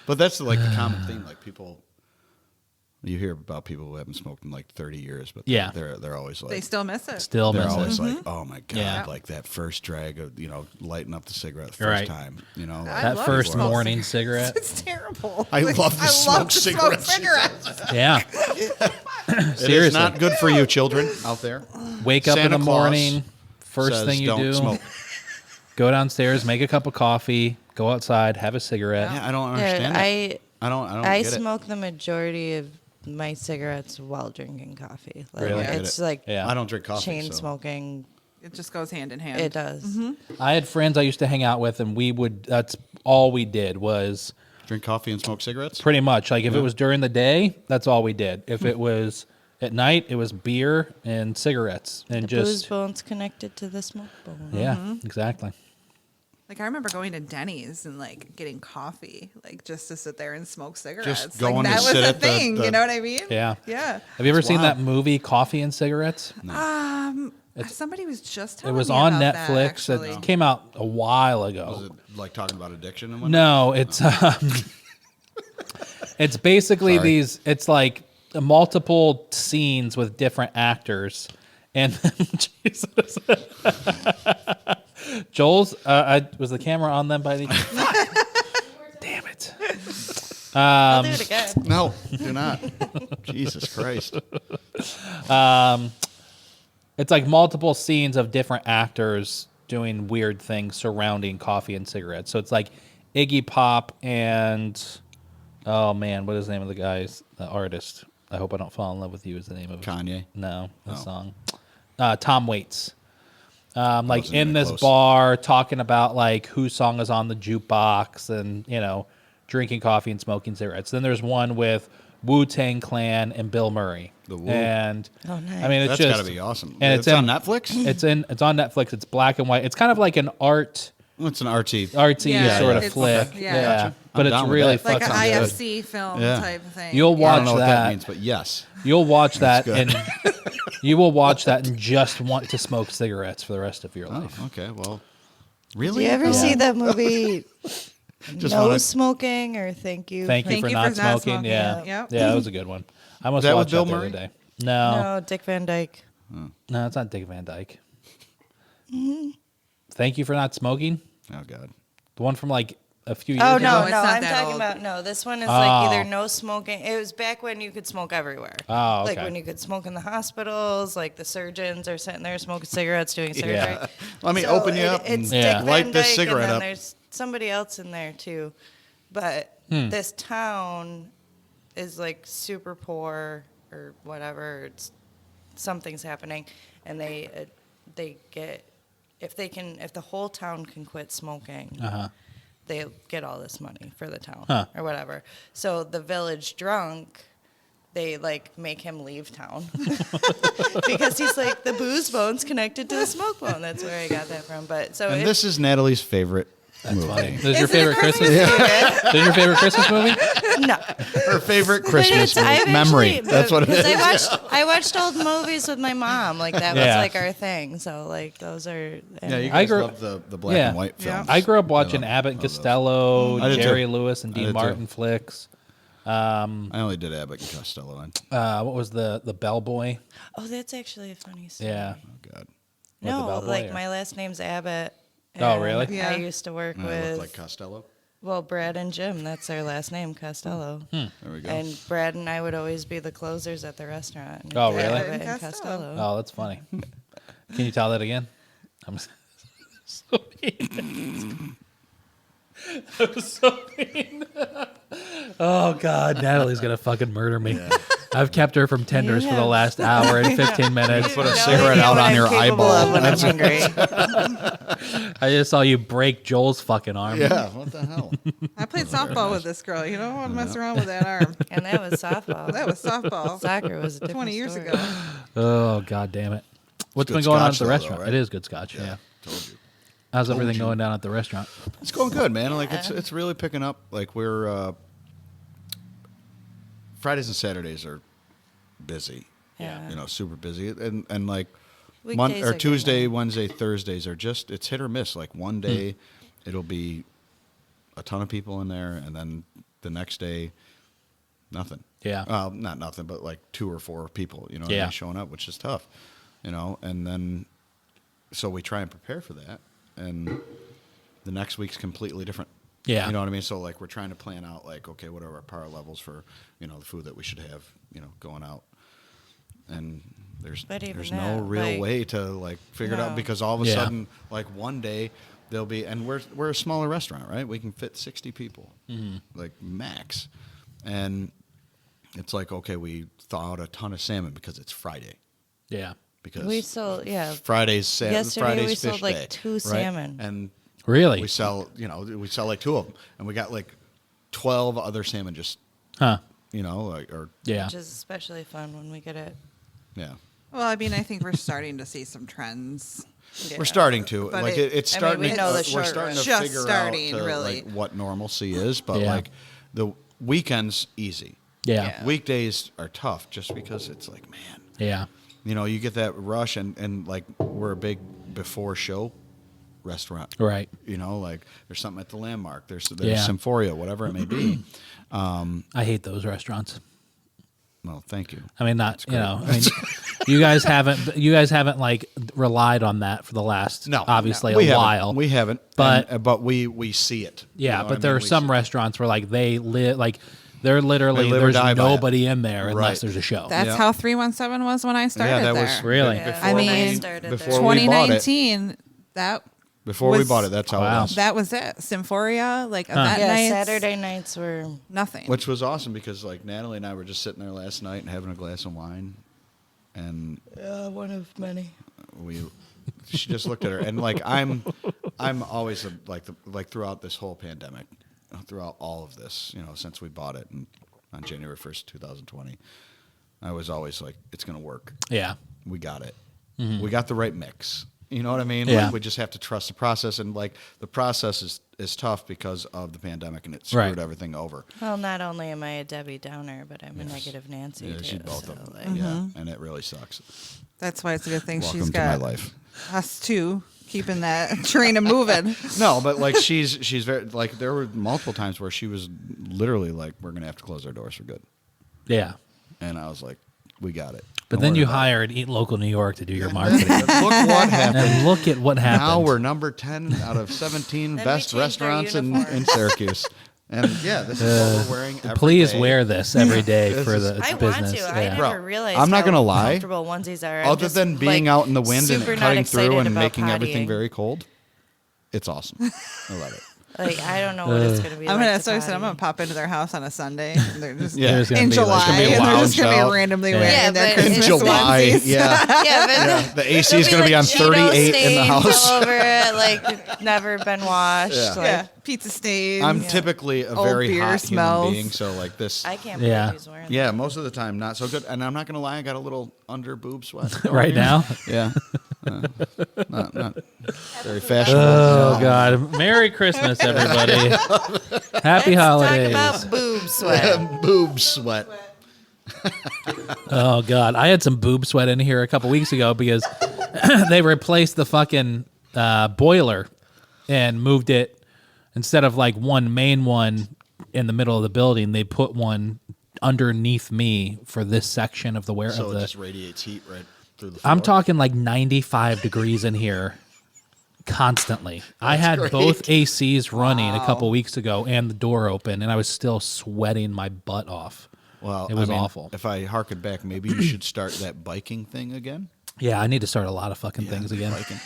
But that's like the common thing. Like people, you hear about people who haven't smoked in like 30 years, but Yeah. they're always like They still miss it. Still they're miss always it. like, oh my god, Yeah. like that first drag of lighting up the cigarette the first Right. time. Like, I That love first to smoke morning cigarettes. cigarette. It's terrible. I love to smoke cigarettes. Yeah. It Seriously. is not good for you, children out there. Wake up in Santa the Claus morning. First says thing you don't do, smoke. go downstairs, make a cup of coffee, go outside, have a cigarette. Yeah, I don't understand. it. I don't I get smoke the majority of my cigarettes while drinking coffee. Like, Really? It's like Yeah. I don't drink coffee. chain so. smoking. It just goes hand in hand. It does. I had friends I used to hang out with, and that's all we did was Drink coffee and smoke cigarettes. pretty much like if it was during the day, that's all we did. If it was at night, it was beer and cigarettes and The booze just bone's connected to the smoke bone. yeah, exactly. Like I remember going to Denny's and like getting coffee, like just to sit there and smoke cigarettes. going like to that was sit a at the- thing. the- You know what I mean? Yeah. Yeah. Have you ever seen wild. that movie Coffee and Cigarettes? Somebody was just It telling was me on about Netflix. That, actually. It came out a while ago. Was it like talking about addiction and whatnot? No, it's basically Sorry. these. It's like multiple scenes with different actors, and then Jesus, Joel's. Was the camera on them by the? Damn it! I'll do it again. No, do not. Jesus Christ. It's like multiple scenes of different actors doing weird things surrounding coffee and cigarettes. So it's like Iggy Pop and oh man, what is the name of the artist? I hope I don't fall in love with you is the name of it. Kanye. No, the Oh. song. Tom Waits. Like wasn't in even this close. bar talking about like whose song is on the jukebox and drinking coffee and smoking cigarettes. Then there's one with Wu-Tang Clan and Bill Murray. The Wu. And Oh, nice. I mean it's That's just got to be awesome. and it's it's on in- Netflix. It's on Netflix. It's black and white. It's kind of like an artsy It's an RT. Yeah, sort of it's- flick. yeah. Yeah, Gotcha. but I'm it's down with really that. like fucking an good. IFC film Yeah. type of thing. You'll I watch don't know what that. that means, but yes. You'll watch that That's good. and you will watch that and just want to smoke cigarettes for the rest of your Oh, life. okay. Well, Do really? you ever see that movie Just No wanna- Smoking or Thank You? Thank you for not smoking. Yeah. Yep. Yeah, that was a good one. I almost that with watched Bill that the other Murray? day. No, No, Dick Van Dyke. no, it's not Dick Van Dyke. Thank you for not smoking. Oh God. The one from like a few years Oh ago. no, it's no, not I'm that talking old. about no. This one is like either Oh. no smoking. It was back when you could smoke everywhere. Oh, Like okay. when you could smoke in the hospitals, like the surgeons are sitting there smoking cigarettes doing surgery. Yeah. Let me So open you up It's and Yeah. Dick light Van this Dyke, cigarette and then up. there's somebody else in there too. But this town is like super poor or whatever. It's something's happening, and they get if the whole town can quit smoking. They get all this money for the town Huh. or whatever. So the village drunk, they like make him leave town because he's like the booze bone's connected to the smoke bone. That's where I got that from. But so And it- this is Natalie's favorite movie. Funny. This is your favorite Christmas? This is your favorite Christmas movie? no. Her favorite But Christmas it's- I've movie. Memory. actually- That's what it is. I watched old movies with my mom. Like that was Yeah. like our thing. So like those are. Yeah, you I guys grew- love the black Yeah. and white Yeah. films. I grew up watching love- Abbott and love those. Costello, I did too. Jerry Lewis, and I Dean did too. Martin flicks. I only did Abbott and Costello. What was the Bellboy? Oh, that's actually a funny story. Yeah. Oh God. With the No, bellboy, like or- my last name's Abbott. Oh, and really? Yeah. I used to work I with look like Costello. well, Brad and Jim. That's their last name, Costello. There we go. And Brad and I would always be the closers at the restaurant. Oh, really? Abbott and Costello. Costello. Oh, that's funny. Can you tell that again? I'm so mean. That was so mean. Oh God, Natalie's gonna fucking murder me. I've kept her from tenders for the have. last hour and 15 minutes. Put a No cigarette idea out what on I'm your capable eyeball. of when I'm That's- hungry. I just saw you break Joel's fucking arm. Yeah, what the hell? I played softball with this girl. You don't want to mess around with that arm. And that was softball. That was softball. Soccer was a different 20 years story. ago. Oh, God damn it. What's good been going on at scotch the though, restaurant? right? It is good scotch, yeah. Told you. How's Told everything you. going down at the restaurant? It's going good, man. Like it's really picking up. Like we're Fridays and Saturdays are busy. Yeah. You know, super busy. And like Weekdays are good Tuesday, now. Wednesday, Thursdays are just it's hit or miss. Like one day it'll be a ton of people in there and then the next day nothing. Yeah. Well, not nothing, but like 2 or 4 people, you know, what I Yeah. mean, showing up, which is tough. You know, and then so we try and prepare for that and the next week's completely different. Yeah. You know what I mean? So like we're trying to plan out like, okay, what are our power levels for, you know, the food that we should have, you know, going out. And there's But even no that, real like- way to like figure it out No. because all of a Yeah. sudden like one day there'll be and we're a smaller restaurant, right? We can fit 60 people. Like max. And it's like, okay, we thaw out a ton of salmon because it's Friday. Yeah. Because We sold, yeah. Friday's Yesterday Friday's we fish sold, like, day, 2 right? salmon. And Really? we sell like 2 of them, and we got like 12 other salmon just Huh. you know or Yeah. Which is especially fun when we get it. yeah. Well, I mean, I think we're starting to see some trends. We're starting to But like it- it's I mean, starting. we to, know the we're short starting to run. Just figure starting, out to, really. like what normalcy is, but Yeah. like the weekends easy. Yeah. Yeah. Weekdays are tough just because it's like man, Yeah. you know, you get that rush and like we're a big before show restaurant. Right. You know, like there's something at the Landmark. There's Yeah. Symphoria, whatever it may be. I hate those restaurants. Well, thank you. I mean, not great. you know. I mean, you guys haven't like relied on that for the last obviously we a haven't. while. We haven't, But- but we see it. Yeah, You know but what I there mean? are We some see- restaurants where like they live like they're literally They live or there's die by it. nobody in there unless Right. there's a show. That's Yeah. how 317 was when I started that there. was Really? Yeah, before I when mean, started before there. we bought it. 2019, that Before we was- bought it, that's how Wow. it was. that was it. Symphoria, like that Yeah, night. Saturday nights were Nothing. Which was awesome because like Natalie and I were just sitting there last night and having a glass of wine, and one of many. she just looked at her and like I'm always like throughout this whole pandemic, throughout all of this, you know, since we bought it on January 1st, 2020, I was always like, it's gonna work. Yeah. We got it. We got the right mix. You know what I mean? Yeah. Like, we just have to trust the process, and like the process is tough because of the pandemic, and it screwed Right. everything over. Well, not only am I a Debbie Downer, but I'm a negative Nancy Yeah, too. she's both so, of them. like, Yeah, and it really sucks. That's why it's a good thing Welcome she's to my got life. us too, keeping that train a moving. No, but like she's very like there were multiple times where she was literally like, "We're gonna have to close our doors for good," Yeah. and I was like, "We got it." But Don't then worry you about it. hired Eat Local New York to do your marketing. Look what happened. And look at what happened. Now we're number 10 out of 17 Then we best changed our restaurants in uniforms. Syracuse. And yeah, this is what we're wearing every Please day. wear this every day This for is- the I business. want to. I Yeah. never Bro, realized. I'm not how gonna lie. Comfortable onesies are. I'm Other just, than being like, out in the wind and super not cutting through excited and about making everything pottying. very cold, it's awesome. I love it. Like I don't know what it's gonna be. I'm like gonna to so I said I'm potty. gonna pop into their house on a Sunday. And they're just Yeah. There's gonna in be, like, July, it's gonna be and they're just lounged gonna out. be randomly Yeah. wearing Yeah, their but Christmas in July, onesies. yeah. Yeah, but Yeah, the AC is there'll going to be on like Cheeto 38 in the stains house. all over it, like never been washed. Yeah. Like, Yeah, pizza stains. I'm typically a Old very beer hot smells. human being, so like this. I can't Yeah. believe he's wearing. Yeah, most of the time not so good. And I'm not going to lie, I got a little under boob sweat going Right here. now? Yeah, not very fashionable. Oh God! Merry Christmas, everybody! Happy holidays! Talk about boob sweat. Boob sweat. Oh God! I had some boob sweat in here a couple weeks ago because they replaced the fucking boiler and moved it instead of like one main one in the middle of the building. They put one underneath me for this section of the where So of it the. just radiates heat right through the floor. I'm talking like 95 degrees in here constantly. I had great. both ACs running a couple weeks ago and the door open, and I was still sweating my butt off. Well, It was I mean, awful. If I harken back, maybe you should start that biking thing again. Yeah, I need to start a lot of fucking things again. Biking.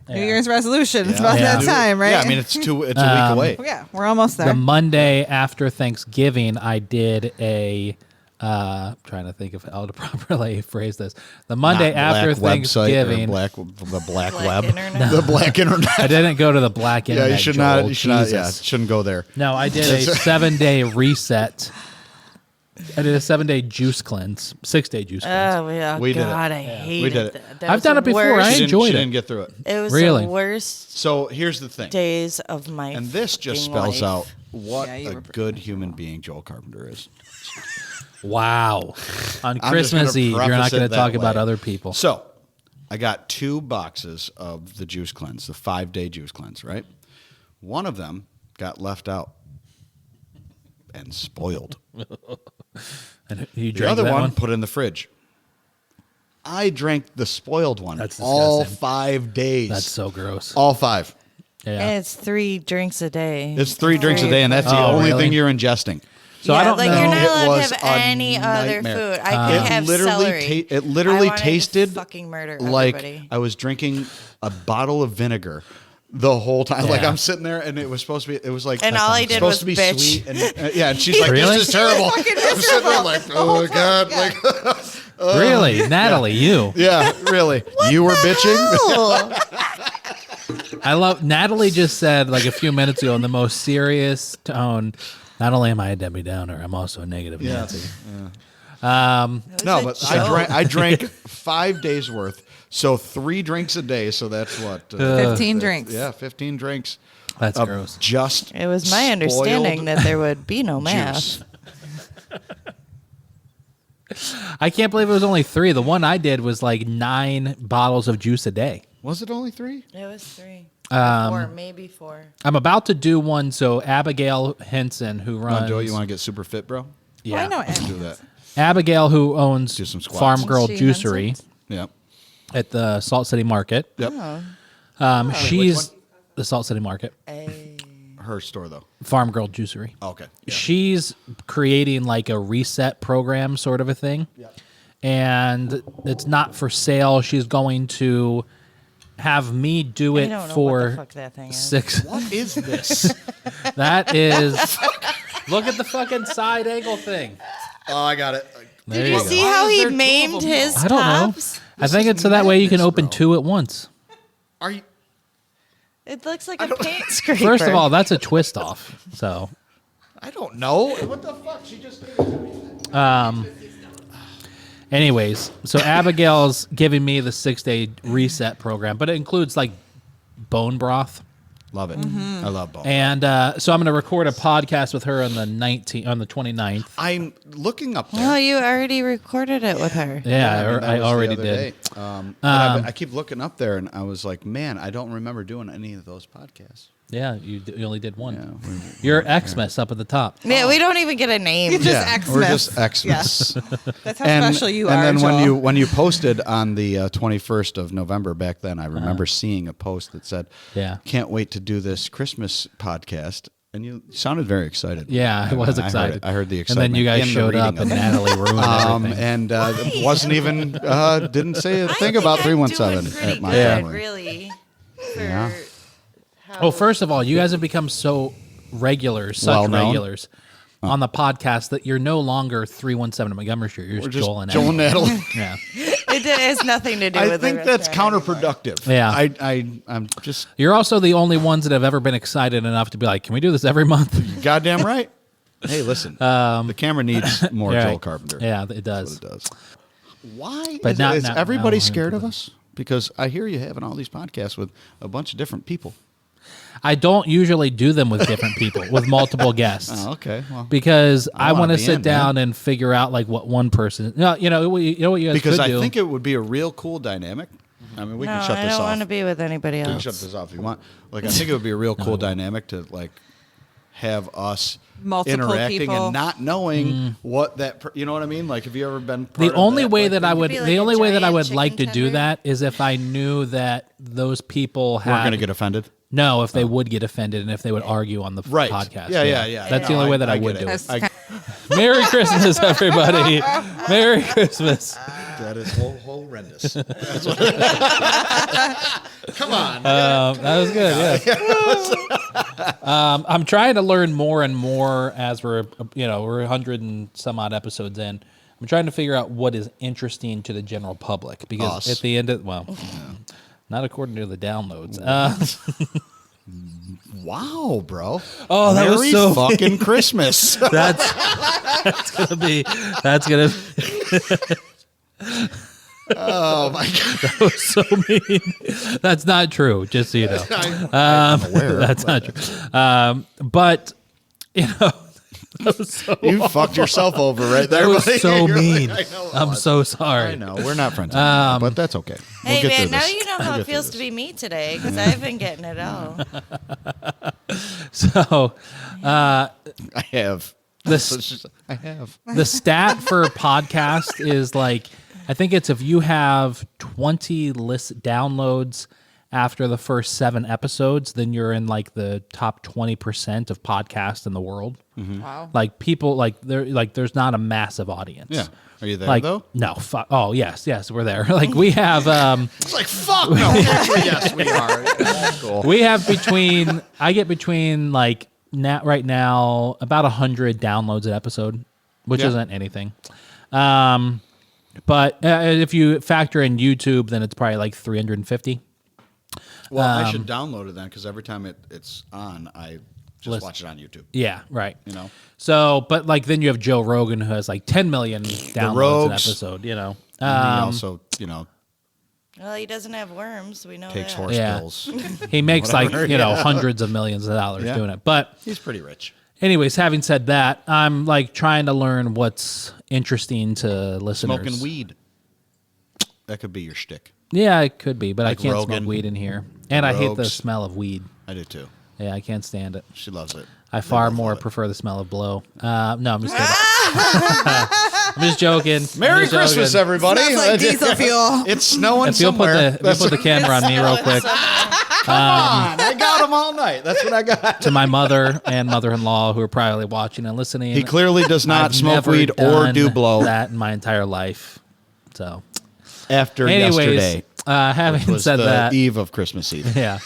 Hey, New Year's resolution. It's about Yeah. that time, right? Yeah, I mean it's a week away. yeah, we're almost there. The Monday after Thanksgiving, I did a Trying to think of how to properly phrase this. The Monday Not after black website or Thanksgiving. the black Black web, internet. the black internet. I didn't go to the black Yeah, internet. you should Joel. not. You should not. Yeah, Jesus. shouldn't go there. No, I did a 7-day reset. I did a 7-day juice cleanse, 6-day juice cleanse. Oh, yeah. We did it. God, I We hated did it. that. I've was done the it before. worst- I She enjoyed didn't it. get through it. It was Really? the worst So here's the thing, days of my and this just fucking spells life. out what Yeah, you a were- good human being Joel Carpenter is. Wow. On I'm Christmas just gonna Eve, you're not preface going it to talk that about way. other people. So, I got 2 boxes of the juice cleanse, the 5-day juice cleanse, right? One of them got left out and spoiled. And you The drank other that one one? put in the fridge. I drank the spoiled one That's all disgusting. 5 days. That's so gross. all 5. Yeah. And it's 3 drinks a day. It's 3 drinks a day, and that's the Oh, only really? thing you're ingesting. So yeah, I don't like know. you're not It allowed was to have a any other nightmare. food. I could have celery. It literally I wanted to tasted fucking murder like everybody. I was drinking a bottle of vinegar the whole time. Like Yeah. I'm sitting there, and it was supposed to be. It was like And all I did supposed was to be bitch. sweet. And, yeah, and she's like, Really? "This is terrible." Fucking I'm sitting there miserable. like, "Oh my god!" Like, Really? Natalie, you. yeah, really. You were bitching. Oh, I love Natalie just said like a few minutes ago in the most serious tone, not only am I a Debbie Downer, I'm also a negative Nancy. No, but joke. I drank 5 days worth, so 3 drinks a day. So that's what 15 drinks. Yeah, 15 drinks. That's of gross. Just it was my understanding spoiled that there would be no math. juice. I can't believe it was only 3. The one I did was like 9 bottles of juice a day. Was it only 3? It was 3. 4, maybe 4. I'm about to do one. So Abigail Henson, who You want runs, to do it? You want to get super fit, bro? yeah, Why not? Do that. Abigail, who owns Do some squats. Farm Girl Is she Juicery Henson's? Yep. at the Salt City Market. Yep. She's the Salt City Market, Her store though. Farm Girl Juicery. Okay. Yeah. She's creating like a reset program sort of a thing. And it's not for sale. She's going to have me do I it don't know for what the fuck that thing is. 6. What is this? That is. Look at the fucking side angle thing. Oh, I got it. There Did you go. see Why how is he there 2 of maimed them? his I don't know. tops? I think it's so that way you can madness, open bro. 2 at once. Are you? It looks like a paint scraper. First of all, that's a twist off. So, I don't know. What the fuck? She just gave it to me. anyways, so Abigail's giving me the 6-day reset program, but it includes like bone broth. Love it. I love ball. And so I'm going to record a podcast with her on the 29th. I'm looking up there. Oh, you already recorded it with her. Yeah, mean, that I was the already other did. day. But I keep looking up there, and I was like, man, I don't remember doing any of those podcasts. Yeah, you only did one. Yeah, You're Xmas up at the top. Yeah, we don't even get a name. You just Xmas. We're just Xmas. That's how special you are. And then Joel. when you posted on the 21st of November back then, I remember seeing a post that said, Yeah. can't wait to do this Christmas podcast." And you sounded very excited. Yeah, I was heard it. excited. I heard the And excitement. then you guys in the showed reading up, of and it. Natalie ruined everything. And wasn't even didn't say a thing about 317 at my family. Really. For Yeah. how- Oh, first of all, you guys have become so regulars, such Well-known. regulars on the podcast that you're no longer 317 Montgomery Street. You're We're just Joel and Joel and Natalie. Yeah. it has nothing to do I with think the that's restaurant counterproductive. Yeah. I'm just You're also the only ones that have ever been excited enough to be like, can we do this every month? goddamn right. Hey, listen, the camera needs more Yeah. Joel Carpenter. Yeah, it That's does. what it does. Why But is, not- is not- everybody no, scared of us? Because I hear you having all these podcasts with a bunch of different people. I don't usually do them with different people, with multiple guests. Oh, okay. Well, Because I wanna want to be sit in, down man. and figure out like what one person. No, you know what you guys because could I do. think it would be a real cool dynamic. I mean, we No, can shut I this don't off. want to be with anybody We can else. shut this off if you want. Like, I think it would be a real cool dynamic to like have us Multiple interacting people. and not knowing what that. You know what I mean? Like, have you ever been? Part The of only that? way Like, that I would, be like the a only way that I giant would like to chicken do tender? that is if I knew that those people we're had going to get offended. no, if they would get offended and if they would argue on the Right. podcast. Yeah. That's the No, only way that I, get would it. do it. That's I- kind Merry Christmas, everybody! Merry Christmas. That is horrendous. Come on. That was good. Yeah. I'm trying to learn more and more as we're 100 and some odd episodes in. I'm trying to figure out what is interesting to the general public because at the end of not according to the downloads. Wow, bro. Oh, that was Merry so fucking Christmas. that's gonna. Oh my god. That was so mean. That's not true. Just so you know. I'm aware. That's not true. But that was so You fucked yourself over right there. That was buddy. so You're mean. like, I know it I'm was. so sorry. I know. We're not friends anymore, but that's okay. Hey, We'll get man, through now this. you know how We'll it get through feels this. to be me today because I've been getting it all. So I have. This- I have. the stat for podcast is like, I think it's if you have 20 list downloads after the first 7 episodes, then you're in like the top 20% of podcasts in the world. Wow. Like people there's not a massive audience. Yeah. Are you there Like though? no, oh yes, we're there. Like we have It's like fuck no. Actually, yes, we are. Cool. we have I get between like right now about 100 downloads an episode, which Yeah. isn't anything. But if you factor in YouTube, then it's probably like 350. Well, I should download it then because every time it's on, I just watch it on YouTube. Yeah, right. You know. So, but like then you have Joe Rogan who has like 10 million downloads an Rogues. episode. And he also, Well, he doesn't have worms. We know takes that. horse Yeah. pills. He makes like Whatever, hundreds of millions of dollars Yeah. doing it. But He's pretty rich. anyways, having said that, I'm like trying to learn what's interesting to listeners. Smoking weed. That could be your shtick. Yeah, it could be, but Like I can't Rogan. smoke weed in here, and I hate the Rogues. smell of weed. I do too. Yeah, I can't stand it. She loves it. I They far both more love it. prefer the smell of blow. No, I'm just kidding. I'm just joking. Merry I'm just Christmas, joking. everybody. Smells like diesel fuel. It's snowing If you'll somewhere. put the camera on me real quick. Come on. I got them all night. That's what I got. To my mother and mother-in-law who are probably watching and listening. He clearly does not I've smoke never weed or done do blow that in my entire life. So, after anyways, yesterday. having Was said the that, eve of Christmas Eve. yeah,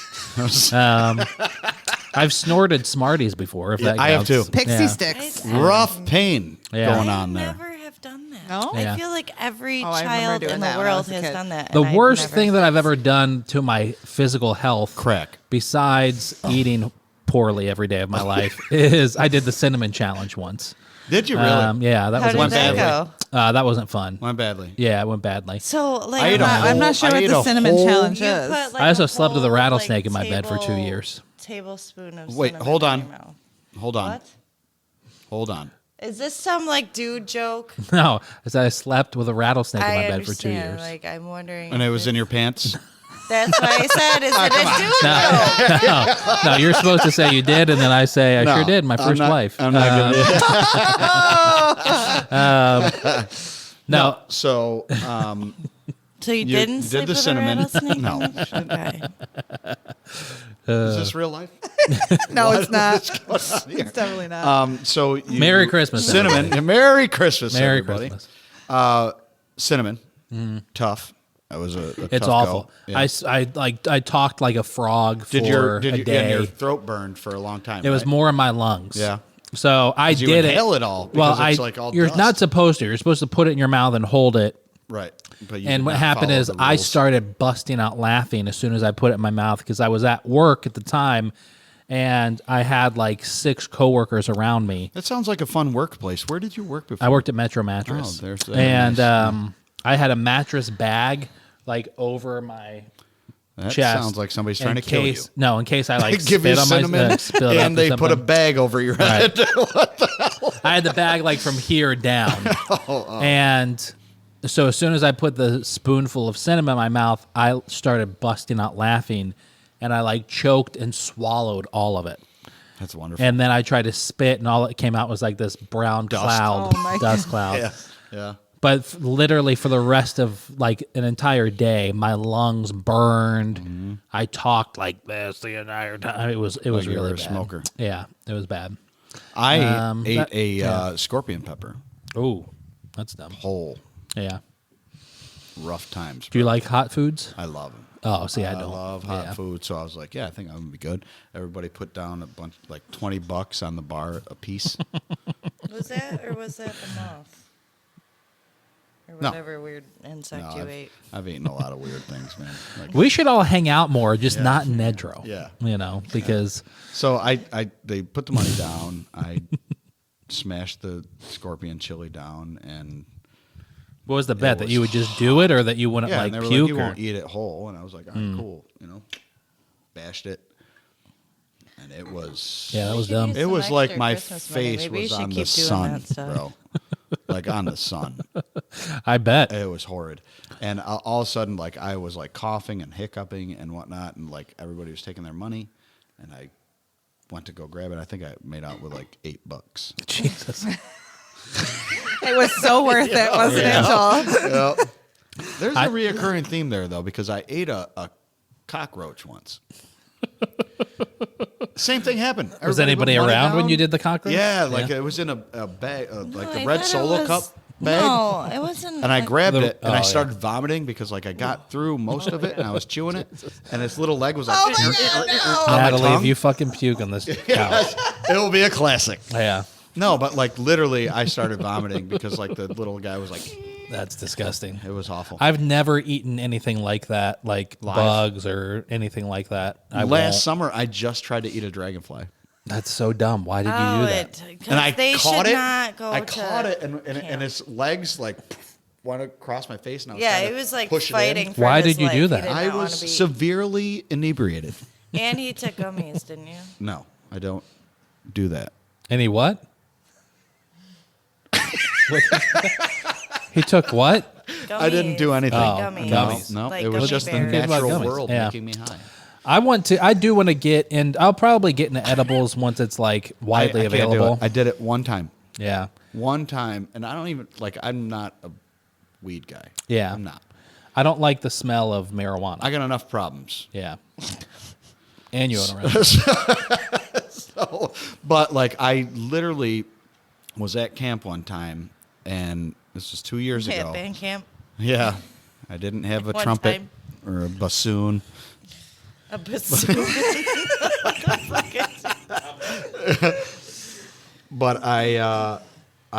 I've snorted Smarties before. If Yeah, that I have counts. too. Pixie Yeah. sticks. Rough pain Yeah. going I on there. never have done that. No? Yeah. I feel like every Oh, I remember child doing in the that when I world was a has kid. done that. The and I've worst never- thing that I've ever done to my physical health, Crack. besides eating poorly every day of my life, is I did the cinnamon challenge once. Did you really? Yeah, that How was did Went that badly. go? that wasn't fun. Went badly. Yeah, it went badly. So, like, I ate a not- I'm not sure I what ate the a cinnamon whole- challenge you is. put, like, I also a slept with a whole, rattlesnake like, in my bed for 2 years. Tablespoon of Wait, cinnamon hold in on. your mouth. Hold on. What? Hold on. Is this some like dude joke? No, I said I slept with a rattlesnake in I my bed for 2 understand. years. Like, I'm wondering. And it if was in your pants? That's why I said, is it a dude joke? No, you're supposed to say you did, and then I say I sure did. My I'm first not- wife. I'm not gonna. No, So, So you You didn't did sleep the with cinnamon. a rattlesnake? No. Okay. is this real life? No, it's not. What's going on here? It's definitely not. So you, Merry Christmas, cinnamon. everybody. Merry Christmas, Merry everybody. Christmas. Cinnamon, tough. That was a It's tough awful. Go. Yeah. I talked like a frog Did for your a and day. your throat burned for a long time? It was right? more in my lungs. Yeah. So I You did inhale it. it all. Well, Because it's like all you're dust. not supposed to. You're supposed to put it in your mouth and hold it. right. But you And did what not happened follow is the I rules. started busting out laughing as soon as I put it in my mouth because I was at work at the time, and I had like 6 coworkers around me. That sounds like a fun workplace. Where did you work before? I worked at Metro Mattress. Oh, there's that. and Nice. I had a mattress bag like over my That chest. sounds like somebody's in trying to kill you. case, No, in case I like They give you spit on my cinnamon spill it out and or they put a something. bag over your head. I had the bag like from here down. And so as soon as I put the spoonful of cinnamon in my mouth, I started busting out laughing, and I like choked and swallowed all of it. That's wonderful. And then I tried to spit, and all that came out was like this brown cloud, Oh my dust cloud. yeah. Yeah. But literally for the rest of like an entire day, my lungs burned. Mm-hmm. I talked like this the entire time. It was you really were a bad. smoker. Yeah, it was bad. I ate that- a scorpion pepper Oh, that's dumb. whole. Yeah. Rough times. Do you bro. like hot foods? I love them. Oh, see, I don't. love hot Yeah. food, so I was like, yeah, I think I'm gonna be good. Everybody put down a bunch, like $20 on the bar a piece. Was that or was that the moth? Or No. whatever weird insect No, you I've, ate. I've eaten a lot of weird things, man. Like, We should all hang out more, just Yeah. not in Nedro. Yeah. You know, because so they put the money down. I smashed the scorpion chili down, and what was the bet? That was you would just do it or that you wouldn't yeah, like and they were puke? like, you or- won't eat it whole. And I was like, all right, cool, bashed it, and it was Yeah, that was We could dumb. use It some was like extra my Christmas money. face Maybe you was should on the keep doing sun, that stuff. bro. Like on the sun. I bet. It was horrid. And all of a sudden, like, I was like coughing and hiccuping and whatnot, and like everybody was taking their money, and I went to go grab it. I think I made out with like $8. Jesus. It was so worth it, wasn't it, Joel? Yep. There's a reoccurring theme there, though, because I ate a cockroach once. Same thing happened. Was Everybody anybody put money around when down. you did the cockroach? Yeah, like it was in a bag, like No, the I red thought it Solo was- cup bag. No, it wasn't. And I like- grabbed The- it and oh, I yeah. started vomiting because like I got through most of it and I was chewing it, and its little leg was like, Oh my God, no. on my Natalie, if tongue. you fucking puke on this couch. It will be a classic. Yeah, No, but like literally, I started vomiting because like the little guy was like, that's disgusting. it was awful. I've never eaten anything like that, like Live. bugs or anything like that. I Last won't. summer, I just tried to eat a dragonfly. That's so dumb. Why did you Oh, do that? And I they caught should it. not go I to caught it, and camp. its legs like went across my face, and I was Yeah, trying he to was like push it in. fighting. For Why his did you life. do He that? did I not wanna was be- severely inebriated. And he took gummies, didn't you? No, I don't do that. Any what? He took what? I didn't do Gummies. anything. Oh, Gummies. gummies. No, Like it was gummy just the bears. Good about natural gummies. world Yeah. making me high. I do want to get, and I'll probably get into edibles once it's like widely I can't do available. it. I did it one time. Yeah. One time, and I don't even like. I'm not a weed guy. Yeah. I'm not. I don't like the smell of marijuana. I got enough problems. Yeah. And you own around. So, but like, I literally was at camp one time, and this was 2 years Yeah, ago. band camp. Yeah, I didn't have a One trumpet time. or a bassoon. A bassoon. But I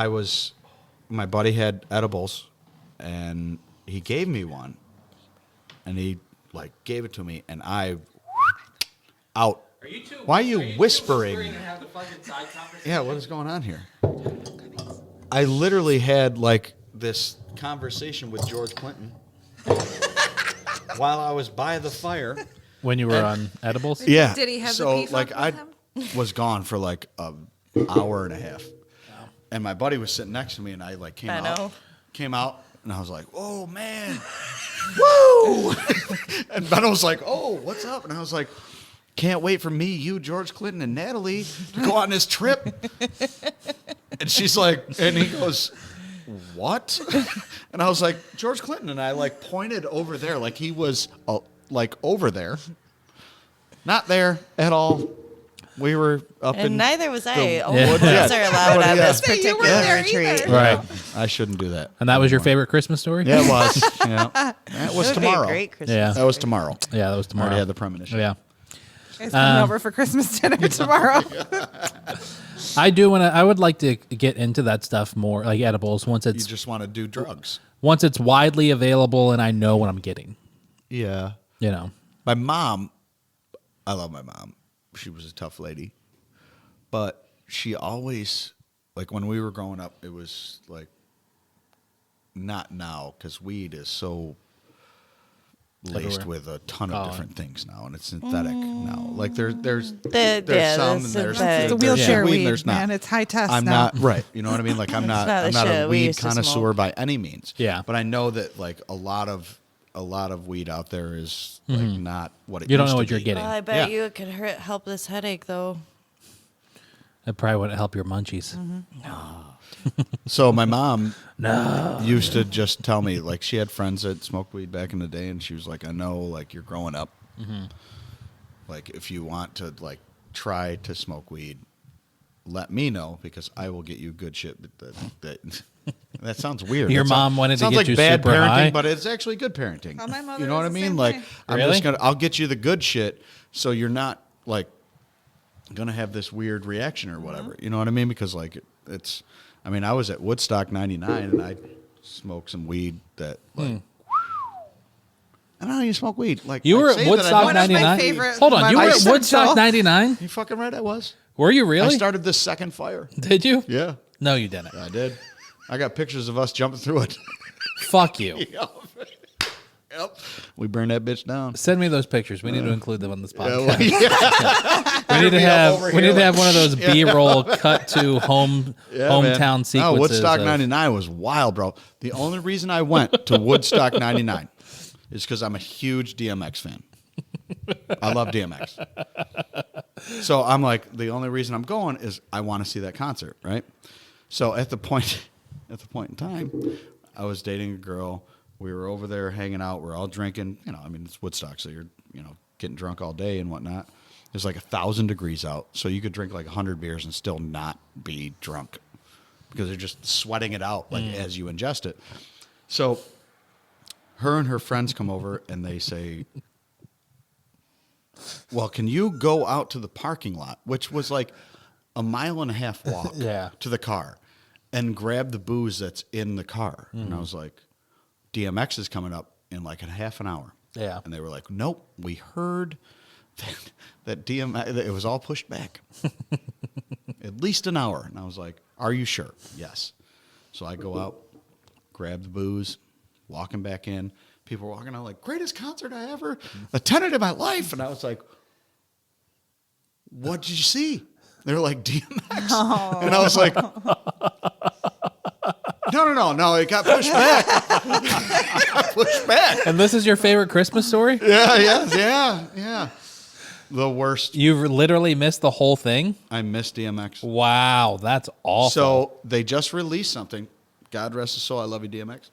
was, my buddy had edibles, and he gave me one, and he like gave it to me, and I out. Why are you whispering? Yeah, what is going on here? I literally had like this conversation with George Clinton while I was by the fire. When you were on edibles? Yeah. Did he have the so peace like offering I with him? was gone for like an hour and a half, and my buddy was sitting next to me, and I like came I out, know. and I was like, "Oh man, woo!" And Ben was like, "Oh, what's up?" And I was like, "Can't wait for me, you, George Clinton, and Natalie to go on this trip." And she's like, and he goes, "What?" And I was like, "George Clinton," and I like pointed over there, like he was like over there, not there at all. We were up in. And neither was I. the Only woods. boys are allowed on Yeah. this So you weren't particular there retreat. either. Right. I shouldn't do that. And that was your favorite Christmas story? Yeah, it was. Yeah, that was It would be a tomorrow. great Christmas. Yeah. That was tomorrow. Yeah, that was I tomorrow. already had the premonition. Yeah. Guys coming over for Christmas dinner tomorrow. I do want to, I would like to get into that stuff more, like edibles, once You it's just want to do drugs. widely available and I know what I'm getting, Yeah. you know. My mom, I love my mom. She was a tough lady. But she always, like when we were growing up, it was like, not now, because weed is so laced Everywhere. with a ton of Oh. different things now, and it's synthetic now. Like there's yeah, some, the and there's synthetic. It's a there's wheelchair weed, weed, and there's not. man. It's high test I'm now. not right. You know what I mean? Like I'm not not the I'm not shit a we weed used to connoisseur smoke. by any means. Yeah. But I know that like a lot of weed out there is like not what it You don't used know to what you're be. getting. Well, I bet Yeah. you it could help this headache, though. It probably wouldn't help your munchies. So my mom used to just tell me, like, she had friends that smoked weed back in the day, and she was like, I know, like, you're growing up. Like, if you want to, like, try to smoke weed, let me know, because I will get you good shit that That sounds weird. Your That mom wanted to sounds get like you bad super parenting, high? but it's actually good parenting. Oh, my mother you know what I was the mean? same Like, way. Really? I'll get you the good shit, so you're not like gonna have this weird reaction or whatever. You know what I mean? Because like it's, I mean, I was at Woodstock '99 and I smoked some weed that like. I don't know you smoke weed. Like You I'd were say at that I Woodstock don't- One of my 99? favorite- Hold on, my you were at favorite Woodstock show. 99? You fucking right, I was. Were you really? I started this second fire. Did you? Yeah, No, you didn't. I did. I got pictures of us jumping through it. Fuck you. Yep. We burned that bitch down. Send me those pictures. We need to include them on this Yeah, podcast. well, yeah. we need to be have over we here need to have like- one of those B-roll cut to Yeah, hometown man. sequences. No, Woodstock of- '99 was wild, bro. The only reason I went to Woodstock '99 is because I'm a huge DMX fan. I love DMX. So I'm like, the only reason I'm going is I want to see that concert, right? So at the point in time, I was dating a girl. We were over there hanging out. We're all drinking. You know, I mean, it's Woodstock, so you're, getting drunk all day and whatnot. There's like 1,000 degrees out, so you could drink like 100 beers and still not be drunk because you're just sweating it out like as you ingest it. So her and her friends come over and they say, well, can you go out to the parking lot, which was like a 1.5 mile walk Yeah. to the car, and grab the booze that's in the car? And I was like, DMX is coming up in like a half an hour. Yeah. And they were like, nope, we heard that DMX, that it was all pushed back. At least an hour. And I was like, are you sure? Yes. So I go out, grab the booze, walking back in. People were walking out like, greatest concert I ever attended in my life. And I was like, what did you see? They were like, DMX. And I was like, no, it got pushed back. It got pushed back. And this is your favorite Christmas story? Yeah. The worst. You've literally missed the whole thing? I miss DMX. Wow, that's awful. So they just released something. God rest his soul. I love you, DMX.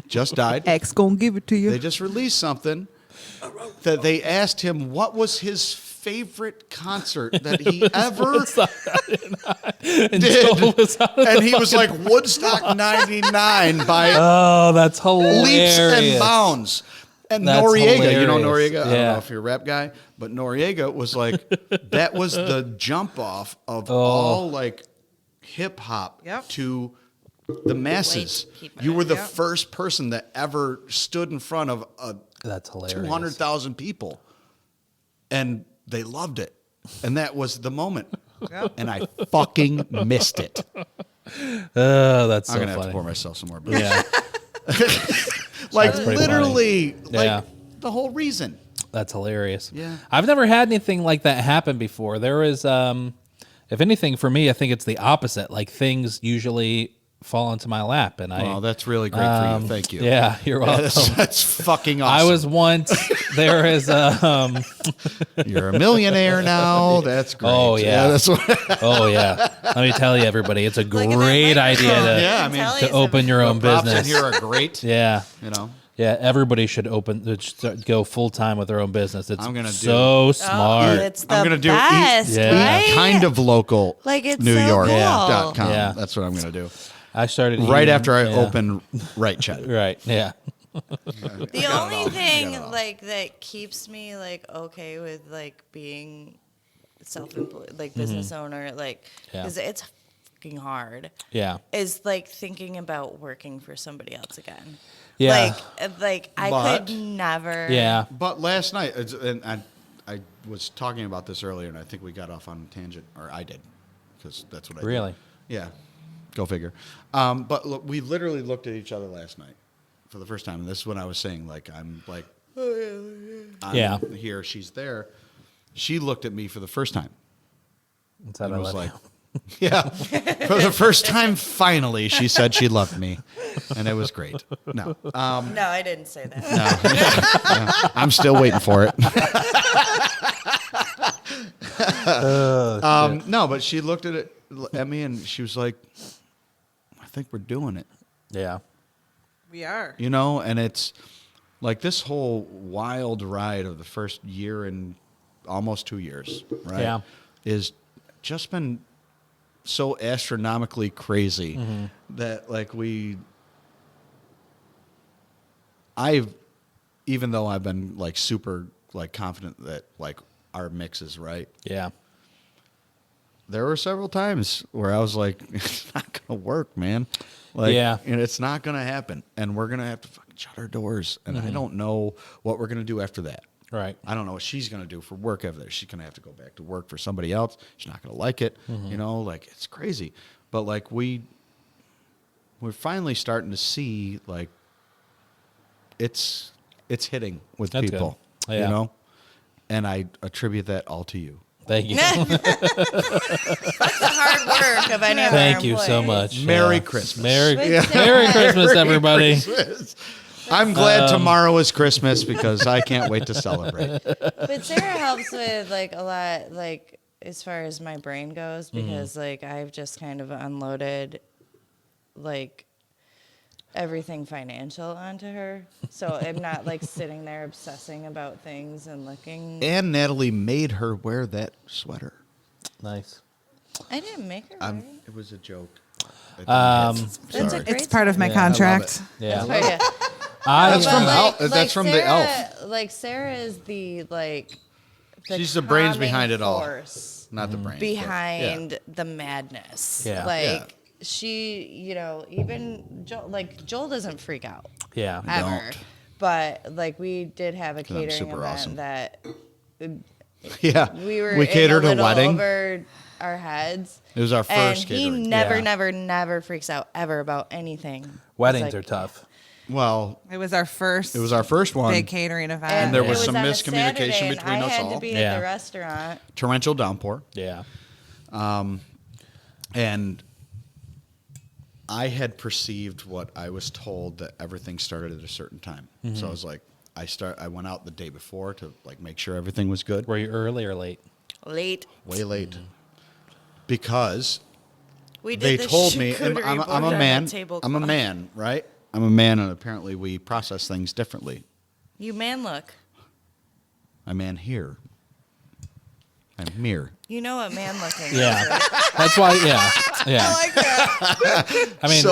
Just died. X gonna give it to you. They just released something that they asked him what was his favorite concert that he ever did. And he was like, Woodstock '99 by Oh, that's hilarious. leaps and bounds. And That's Noriega, you know hilarious. Noriega? I don't Yeah. know if you're a rap guy, but Noriega was like, that was the jump off of all like hip hop Yep. to the masses. White people. You were the Yep. first person that ever stood in front of That's hilarious. 200,000 people, and they loved it. And that was the moment. Yep. And I fucking missed it. Oh, that's so I'm going to have funny. to pour myself some more beer. Yeah, Like That's pretty literally, like Yeah. the whole reason. that's hilarious. Yeah. I've never had anything like that happen before. There is, if anything, for me, I think it's the opposite. Like things usually fall into my lap, and I. Well, that's really great for you. Thank you. Yeah, you're welcome. That's fucking I awesome. was once. There is You're a millionaire now. That's great. Oh, yeah. That's what. Oh yeah. Let me tell you, everybody, it's a Look at that great idea microphone. to Yeah, I I'm mean, telling to you open your own Props in business. here are great. Yeah. You know, Yeah, everybody should go full time with their own business. It's I'm gonna so Oh, smart. it's the I'm gonna do best, Yeah. right? kind of local. Like, it's New so York.com. cool. Yeah. That's what I'm gonna do. I started Right eating- after I yeah. open Right Chat. Right. Yeah. The only thing like that keeps me like okay with like being self-employed, like business owner, like Yeah. because it's fucking hard, Yeah. is like thinking about working for somebody else again. Yeah. Like I But- could never. Yeah. But last night, and I was talking about this earlier, and I think we got off on a tangent, or I did, because that's what I Really? did. Yeah, go figure. But look, we literally looked at each other last night for the first time, and this is when I was saying, like, I'm like, I'm Yeah. here, she's there. She looked at me for the first time. That's how And I was love like, you. yeah, for the first time, finally, she said she loved me, and it was great. No, No, I didn't say that. I'm still waiting for it. No, but she looked at me and she was like, I think we're doing it, Yeah. We are. you know? And it's like this whole wild ride of the first year and almost 2 years, right? Yeah. Is just been so astronomically crazy that like even though I've been like super like confident that like our mix is right. Yeah. There were several times where I was like, it's not going to work, man. Like, Yeah. and it's not going to happen. And we're going to have to fucking shut our doors. And I don't know what we're going to do after that. Right. I don't know what she's going to do for work after that. She's going to have to go back to work for somebody else. She's not going to like it. You know, like it's crazy. But like we're finally starting to see like it's hitting with That's people, good. Yeah. you know? And I attribute that all to you. Thank you. That's the hard work of any of our Thank you so employees. much. Merry Yeah. Christmas. Merry, But Merry Sarah- Christmas, everybody. I'm glad tomorrow is Christmas because I can't wait to celebrate. But Sarah helps with like a lot, like as far as my brain goes, because like I've just kind of unloaded like everything financial onto her. So I'm not like sitting there obsessing about things and looking. And Natalie made her wear that sweater. Nice. I didn't make her. wear it. It was a joke. That's a Sorry. great. It's part of my Yeah, I love contract. Yeah. Part of- That's But, from like- Elf. like That's from the Sarah, Elf. Like Sarah is the like. She's the brains calming behind it all. force Not the brain. behind the madness. Yeah. Like Yeah. she, you know, even Joel doesn't freak out Yeah. ever. Don't. But like we did have a 'Cause I'm catering super event awesome. that Yeah. we were We catered in a a little wedding. over our heads. It was our And first he catering. never, Yeah. never freaks out ever about anything. Weddings It's are like- tough. Well, It was our first. it was our first one. big catering event. And there it was some on a miscommunication Saturday, and between us I had all. to be Yeah. at the restaurant. Torrential downpour. Yeah. And I had perceived what I was told that everything started at a certain time. So I was like, I went out the day before to like make sure everything was good. Were you early or late? Late. Way late. Because We did they the told me, and charcuterie I'm board a on the man. tablecloth. I'm a man, right? I'm a man, and apparently we process things differently. You man look. I man here. I'm mere. You know what man looking is. Yeah. right? That's why. Yeah. Yeah. I like that. I mean,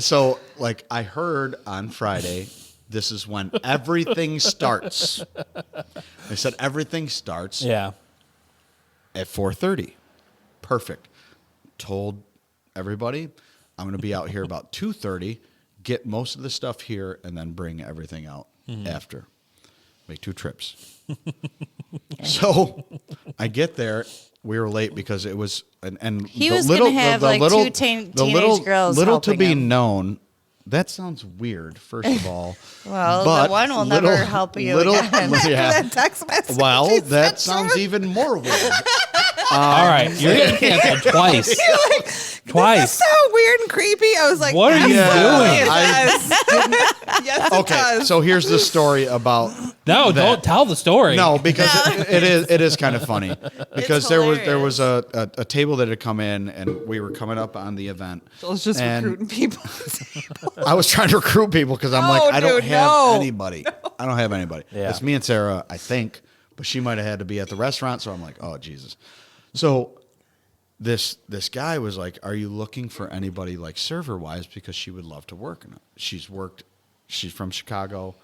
so like I heard on Friday, this is when everything starts. They said everything starts yeah. at 4:30. Perfect. Told everybody I'm going to be out here about 2:30, get most of the stuff here, and then bring everything out after. Make 2 trips. So I get there. We were late because it was and He the was little, gonna have, the like, little, two the teenage little, girls little to helping be him. known. That sounds weird. First of all, Well, but the one will never help you little, again. Yeah. That text message. Well, he that sent sounds you. even more weird. All right. You're getting canceled twice. This Twice. is so weird and creepy. I was like, What are you absolutely doing? it I- does. Yes, it Okay, does. so here's the story about No, that. don't tell the story. No, because it is kind of funny because It's there was a table that had come in and we were coming up on the event. I was just and recruiting people. I was trying to recruit people because I'm like, No, I don't dude, have no. anybody. I don't have anybody. Yeah. It's me and Sarah, I think, but she might have had to be at the restaurant. So I'm like, oh Jesus. So this guy was like, are you looking for anybody like server wise? Because she would love to work. And she's from Chicago.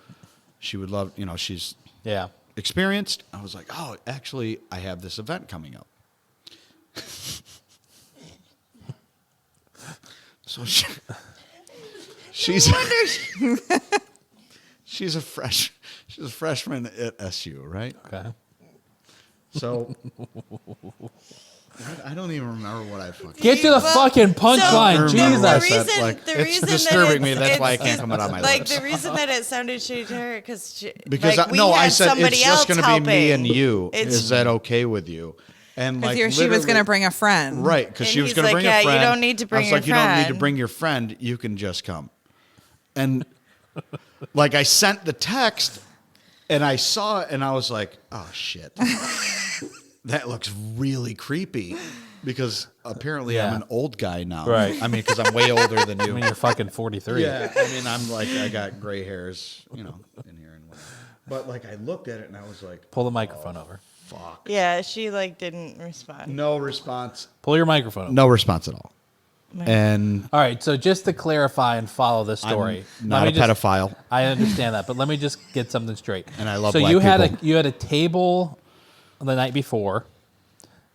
She would love, she's Yeah. experienced. I was like, oh, actually, I have this event coming up. So she's she's a freshman at SU, right? Okay. So I don't even remember what I fucking. Get to the fucking punchline, So, remember what I Jesus. said. reason- Like, the it's reason that disturbing me. it's- That's why I it's- can't come out on my Like lips. the reason that it sounded shitty to her because I said it's just going to be me and you. Is that okay with you? And like She was literally- going to bring a friend. Right, because And she was he's going to like, bring "Yeah, a you friend. don't need to bring I was your like, you don't need to friend." bring your friend. You can just come. And like I sent the text, and I saw it, and I was like, oh shit, that looks really creepy. Because apparently I'm Yeah. an old guy now. Right. I mean, because I'm way older than I you. mean, you're fucking 43. Yeah. I mean, I'm like, I got gray hairs, in here and whatever. But like, I looked at it and I was like, Pull the microphone over. fuck. Yeah, she like didn't respond. No response. Pull your microphone up. No response at all. And All right, so just to clarify and follow this story, I'm not a pedophile. I understand that, but let me just get something straight. And I love so black you had people. you had a table the night before,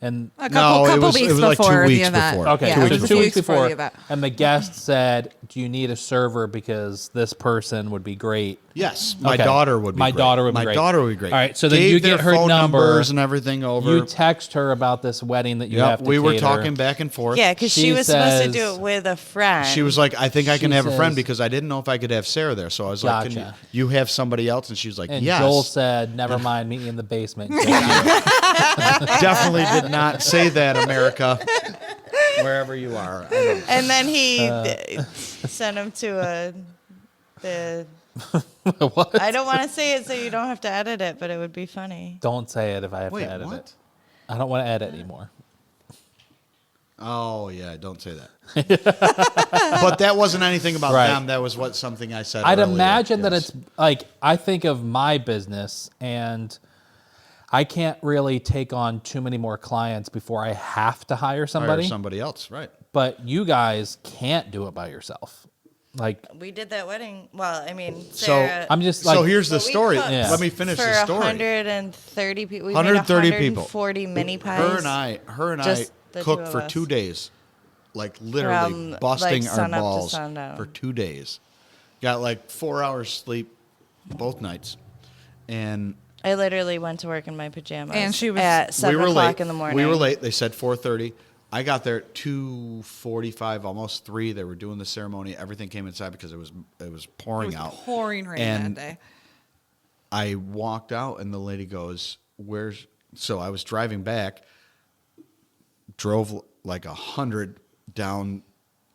and A No, couple it was weeks like 2 before weeks the event. before. okay, Yeah, so it was a few 2 weeks weeks before, the event. and the guest said, "Do you need a server because this person would be great?" Yes, my Okay. daughter would be My great. daughter would be My great. daughter would be great. All right, so then Gave you their get her phone number numbers and everything over. You text her about this wedding that you have Yep, to we were cater. talking back and forth. Yeah, because She she was supposed to do says- it with a friend. She was like, I think I can She have a friend says- because I didn't know if I could have Sarah there. So I was like, can Gotcha. you have somebody else? And she was like, And yes. Joel said, "Never mind, meet me in the basement." Definitely did not say that, America. Wherever you are. I don't know. And then he sent him to the. What? I don't want to say it so you don't have to edit it, but it would be funny. Don't say it if I have Wait, to edit what? it. I don't want to edit anymore. Oh, yeah, don't say that. But that wasn't anything about Right. them. That was something I said I'd earlier. imagine that Yes. it's like, I think of my business and I can't really take on too many more clients before I have to hire Hire somebody. somebody else, right. But you guys can't do it by yourself. Like, We did that wedding. Well, I mean, So, Sarah, I'm just like, So here's the but we story. cooked Yeah. Let me finish for the story. 130 people. We 130 made people. 140 mini pies. Her and I Just the cooked two for of us. 2 days. Like literally From, busting like, our sunup to balls sundown. for 2 days. Got like 4 hours sleep both nights. And I literally went to work in my pajamas. And she was- at 7 we were o'clock late. in the morning. We were late. They said 4:30. I got there at 2:45, almost 3. They were doing the ceremony. Everything came inside because it was pouring It was out. pouring rain And that day. I walked out and the lady goes, "Where's?" So I was driving back, drove like 100 down.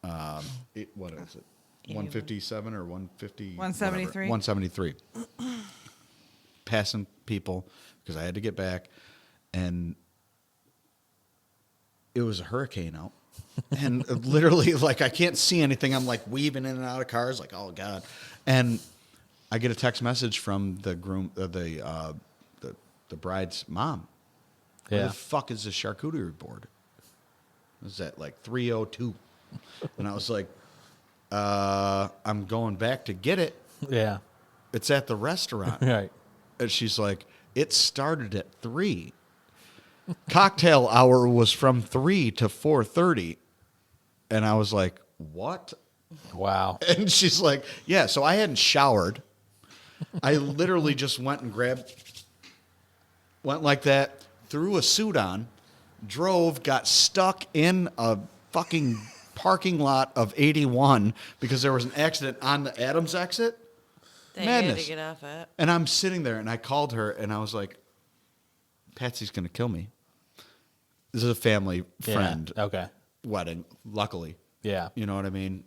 What is it? 157 or 150? 173. 173. Passing people because I had to get back, and it was a hurricane out. And literally, like, I can't see anything. I'm like weaving in and out of cars, like, oh God. And I get a text message from the groom, the bride's mom. Where Yeah. the fuck is the charcuterie board? It was at like 3:02, and I was like, I'm going back to get it. yeah, It's at the restaurant. right. And she's like, it started at 3. Cocktail hour was from 3 to 4:30. And I was like, what? Wow. And she's like, yeah, so I hadn't showered. I literally just went like that, threw a suit on, drove, got stuck in a fucking parking lot of 81 because there was an accident on the Adams exit. That you had Madness. to get off at. And I'm sitting there, and I called her, and I was like, Patsy's going to kill me. This is a family friend Yeah. Okay. wedding, luckily. Yeah. You know what I mean?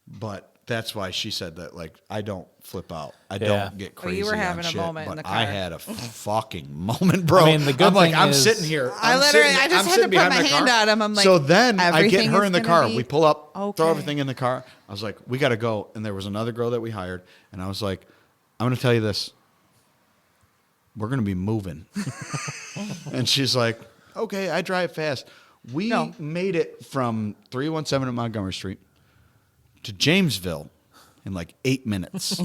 But that's why she said that, like, I don't flip out. I Yeah. don't get Well, crazy you were on having a shit, moment in but the I car. had a fucking moment, bro. I mean, the good I'm like, thing I'm is- sitting here. I I'm literally- sitting- I just I'm had sitting to put behind my the hand car. out. I'm like, so then I get everything her is in the gonna car. be We pull up, throw okay. everything in the car. I was like, we got to go. And there was another girl that we hired. And I was like, I'm going to tell you this. We're going to be moving. And she's like, okay, I drive fast. We No. made it from 317 at Montgomery Street to Jamesville in like 8 minutes.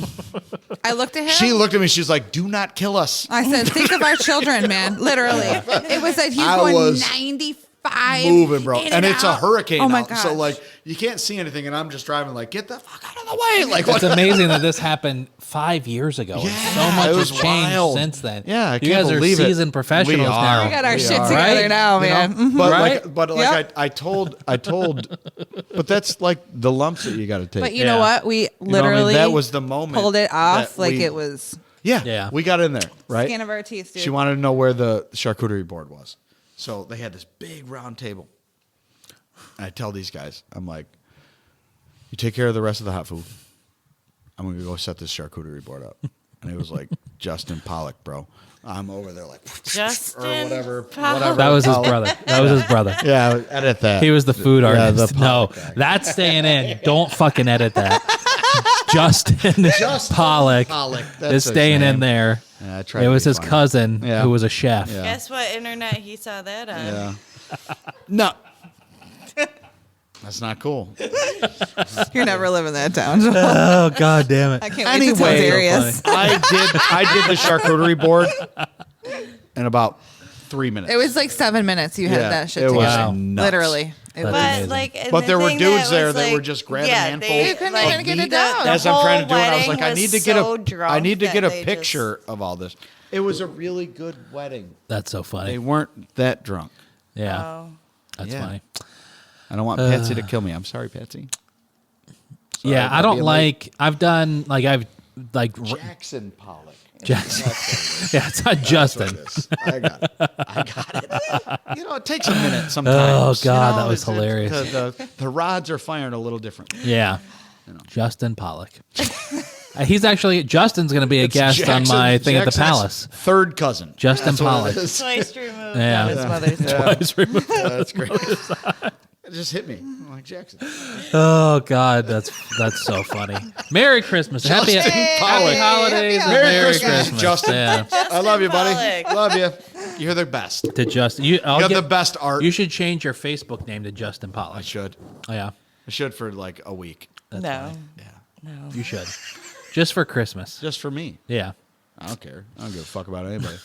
I looked at him. She looked at me. She's like, do not kill us. I said, think of our children, man. Literally. It was like he's I going was 95. Moving, bro. in And it's a out. hurricane Oh my out. So, gosh. like, you can't see anything. And I'm just driving like, get the fuck out of the way. Like, It's what? amazing that this happened 5 years ago. and so Yeah, much it has was changed wild. since then. Yeah, I you can't guys are believe it. seasoned professionals We are. now. We got our We shit are. together Right? now, You know? man. Mhm. But Right? like I told, but that's like the lumps that you got to take. But you know Yeah. what? We You know what I mean? literally That was the moment pulled it off that like we- it was Yeah, Yeah. we got in there, right? skin of our teeth, dude. She wanted to know where the charcuterie board was. So they had this big round table. And I tell these guys, I'm like, you take care of the rest of the hot food. I'm going to go set this charcuterie board up. And it was like Justin Pollock, bro. I'm over there like, Justin or whatever. Pollock. That was his Pollock. brother. That was his brother. Yeah, edit that. He was the food Yeah, artist. the No, Pollock guy. that's staying in. Don't fucking edit that. Justin Pollock That's is his staying in name. there. Yeah, I tried It to was be his funny. cousin Yeah. who was a chef. Yeah. Guess what internet he saw that on? Yeah. No. That's not cool. You're never living that down. Oh God damn it! I can't wait to tell Anyway, Darius. I did the charcuterie board in about 3 minutes. It was like 7 minutes you had Yeah, that shit it was together. nuts. Literally. It That's was. amazing. But like, and But the there were thing dudes there was, that like, were just grabbing yeah, handfuls. They, You couldn't like, even get it the- down. the As I'm trying to do whole it, I was wedding like, I need to get so a drunk that they picture of all this. It was a really good wedding. That's so They funny. weren't that drunk. Yeah, Oh. that's Yeah. funny. I don't want Patsy to kill me. I'm sorry, Patsy. Sorry Yeah, I about don't being late. like. I've Jackson Pollock. Jackson. Yeah, it's not Justin. I got it. You know, it takes a minute sometimes. Oh, God, you know, that was it's- hilarious. The rods are firing a little differently. Yeah, Justin Pollock. Justin's going to be a guest on my thing at the Jackson's palace. Third cousin. Justin That's what it Pollock. is. Twice removed Yeah. from his mother's Yeah. Twice removed. That's great. It just hit me. I'm like, Jackson. Oh God, that's so funny. Merry Christmas, happy Pollock. holidays, and Merry Merry Christmas, Christmas, Justin. Yeah. I love you, buddy. Pollock. Love you. You're the best. To Justin, you have the best art. You should change your Facebook name to Justin I Pollock. should. Oh, yeah, I should for like a week. No. Yeah. No. you should, just for Christmas. Just for me. Yeah, I don't care. I don't give a fuck about anybody.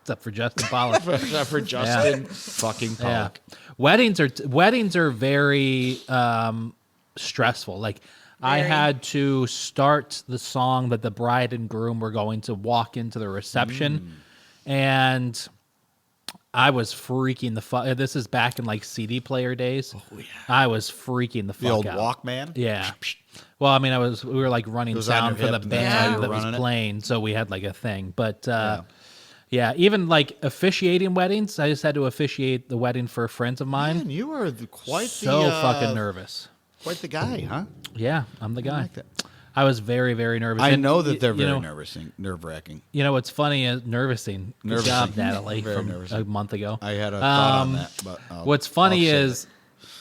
except for Justin Pollock. Except for Justin fucking Yeah, Pollock. weddings are very stressful. Like I Very. had to start the song that the bride and groom were going to walk into the reception, and I was freaking the fuck. This is back in like CD player days. Oh yeah, I was freaking the fuck The old out. Walkman? Yeah. Well, I mean, we were like running It was on sound your for the hip and that's how you band were that was running it? playing, so we had like a thing. But yeah, even like officiating weddings, I just had to officiate the wedding for friends of mine. Man, you are quite So the fucking nervous. Quite the guy, huh? Yeah, I'm the guy. like that. I was very, very nervous. I And know that they're you very know, nerve wracking. You know what's funny is nervousing. Good Nervousing. job, Natalie, Very from nervousing. a month ago. I had a thought on that, but What's funny I'll save is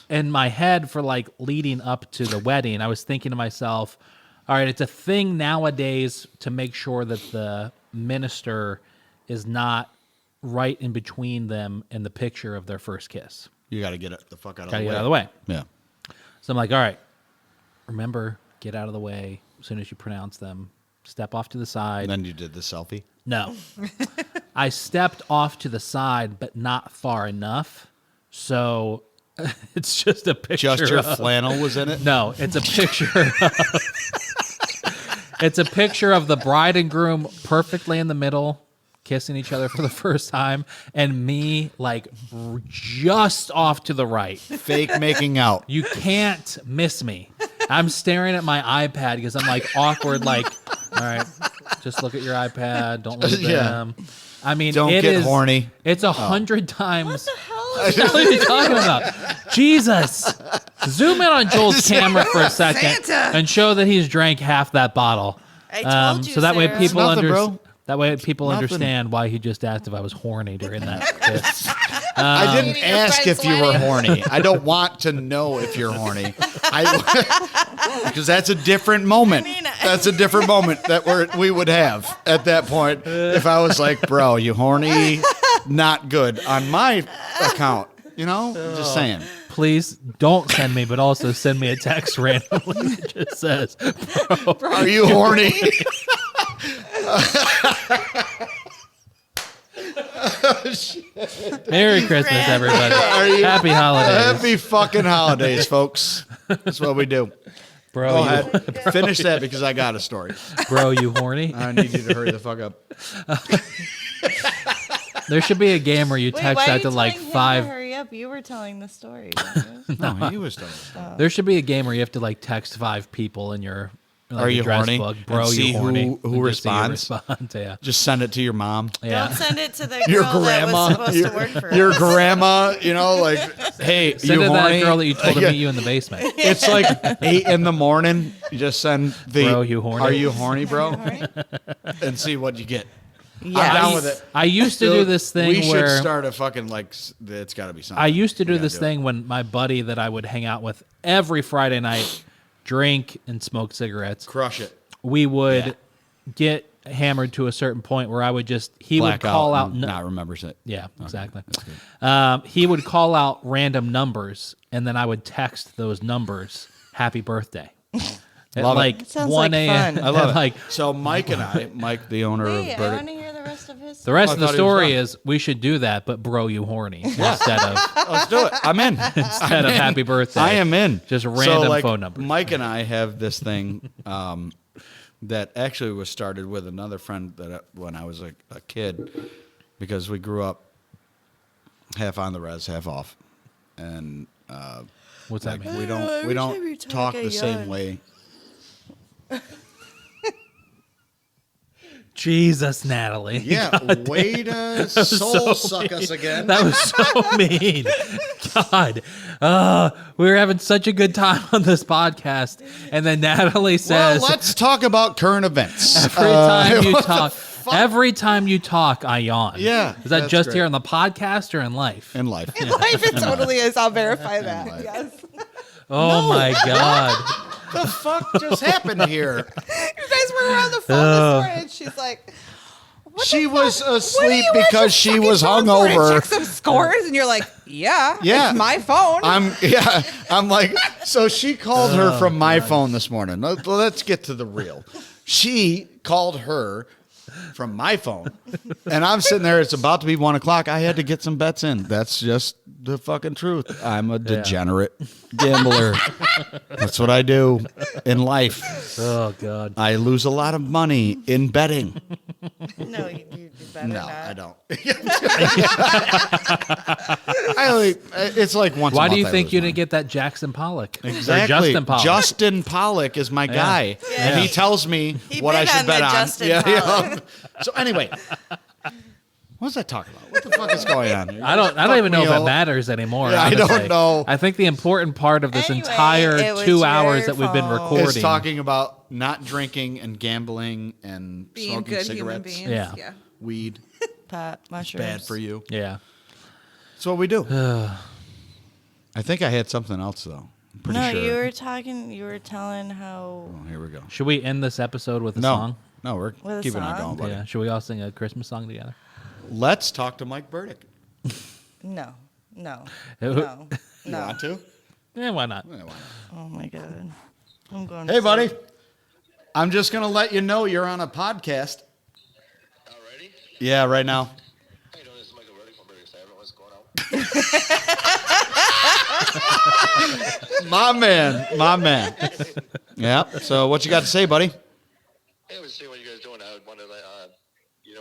in my head for like leading up to the wedding, I was thinking to myself, all right, it's a thing nowadays to make sure that the minister is not right in between them and the picture of their first kiss. you got to get it the fuck out of Gotta the way. get out of the way. Yeah. So I'm like, all right, remember, get out of the way as soon as you pronounce them. Step off to the side. And then you did the selfie. No. I stepped off to the side, but not far enough. So it's just a picture. Just your of, flannel was in it. No, it's a picture of, it's a picture of the bride and groom perfectly in the middle, kissing each other for the first time, and me like just off to the right. Fake making out. You can't miss me. I'm staring at my iPad because I'm like awkward, like, all right, just look at your iPad. Don't look at Yeah. them. I mean, Don't it get is- horny. It's 100 times. What the hell is What are you talking about? Jesus. Zoom in on Joel's camera for a second Santa. and show that he's drank half that bottle. I told you, so that way Sarah. people It's nothing, bro. That way people Nothing. understand why he just asked if I was horny during that kiss. I didn't Maybe your ask friend's if you were wedding. horny. I don't want to know if you're horny. Because that's a different moment. I mean, That's a different moment that we would have at that point. If I was like, bro, you horny? Not good on my account. You know? Just saying. Please don't send me, but also send me a text randomly that just says, Are you horny? Merry Christmas, everybody. Are you- Happy holidays. Happy fucking holidays, folks. That's what we do. Bro, Go you, ahead. Finish that because I got a story. bro, you horny? I need you to hurry the fuck up. There should be a game where you Wait, text why are that you to like telling him to 5. hurry up. You were telling the story. No, he was telling. There should be a game where you have to like text 5 people in your like, Are you address horny? book. And Bro, see you horny? who And just see who responds? responds, yeah. Just send it to your mom. Yeah. Don't send it to the Your girl that was grandma. supposed to work for Your us. grandma, you know, like, hey, Send you it to horny? that girl that you told to Yeah. meet you in the basement. It's like 8 a.m. You just send the Bro, you horny? Are you horny, bro? And see what you get. Yes. I'm down with it. I used to do this thing We where should start a fucking like. It's got to be something. I used to We do gotta this thing when my buddy that I would hang out with every Friday night drink and smoke cigarettes. Crush it. We would Yeah. get hammered to a certain point where I would he Black would call out and not remembers it. yeah, exactly. That's good. He would call out random numbers, and then I would text those numbers "Happy Birthday." At Love it. like That sounds 1 like a.m. fun. I love it. Like So Mike and I, Mike, the owner Wait, of I want Burdick. to hear the rest of his. the rest I of the thought he was story done. is we should do that, but bro, you horny instead of Let's do it. I'm in. instead of Happy Birthday. I am in. Just random like, phone numbers. Mike and I have this thing that actually was started with another friend that when I was a kid, because we grew up half on the res, half off, and What's that mean? we know, don't every time you talk talk, I the same yawn. way. Jesus, Natalie. Yeah, way to soul suck us again. That was so mean. God. We were having such a good time on this podcast. And then Natalie Well, says, let's talk about current events. every time you talk, I yawn. Yeah, Is that that's just great. here on the podcast or in life? In life. In life, it totally is. I'll verify that. life. Yes. Oh my God. The fuck just happened here? You guys were on the phone this morning. She's like, what She the was fuck? What are asleep you on your because she fucking was phone for? hungover. Check some scores, and you're like, yeah, Yeah. it's my phone. I'm like, so she called her from my phone this morning. Let's get to the real. She called her from my phone, and I'm sitting there. It's about to be 1 o'clock. I had to get some bets in. That's just the fucking truth. I'm a degenerate gambler. That's what I do in life. Oh God. I lose a lot of money in betting. No, you better No, not. I don't. It's like once. Why a do you month I think lose you money. didn't get that Jackson Pollock? Exactly. Or Justin Pollock. Justin Pollock is my guy, and he tells me He what I bid should on bet the on. Justin Pollock. So anyway, what was I talking about? What the fuck is going on here? I don't even know if it matters anymore. Yeah, I don't honestly. know. I think the important part of this Anyway, entire it was 2 hours your that we've been phone. recording It's talking about not drinking and gambling and Being smoking good human cigarettes, beings. Yeah. weed, Pot, mushrooms. bad for you. Yeah. That's what we do. I think I had something else though. I'm pretty No, sure. you were talking. You were telling how. Oh, here we go. Should we end this episode with a No, song? no, we're With a keeping on song? going, buddy. Yeah. Should we all sing a Christmas song together? Let's talk to Mike Burdick. No, no, You no, You no. want to? Yeah, why not? Yeah, why not? Oh my god, I'm going. Hey, buddy. I'm just going to let you know you're on a podcast. Alrighty. Yeah, right now. How you doing? This is Michael Reddick from British Savage. What's going on? My man. Yeah. So what you got to say, buddy? Hey, I was seeing what you guys doing. I wanted to let,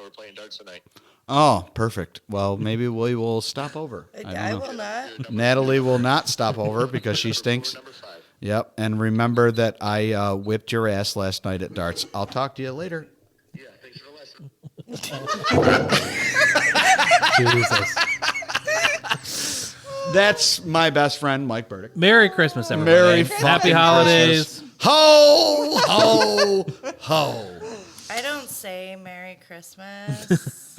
we're playing darts tonight. Oh, perfect. Well, maybe we will stop over. I I don't know. will not. Natalie will not stop over because she stinks. Number 5. Yep. And remember that I whipped your ass last night at darts. I'll talk to you later. Yeah, thanks for the lesson. Jesus. That's my best friend, Mike Burdick. Merry Christmas, everybody. Merry Happy fucking holidays. Christmas. Ho, ho, ho. I don't say Merry Christmas.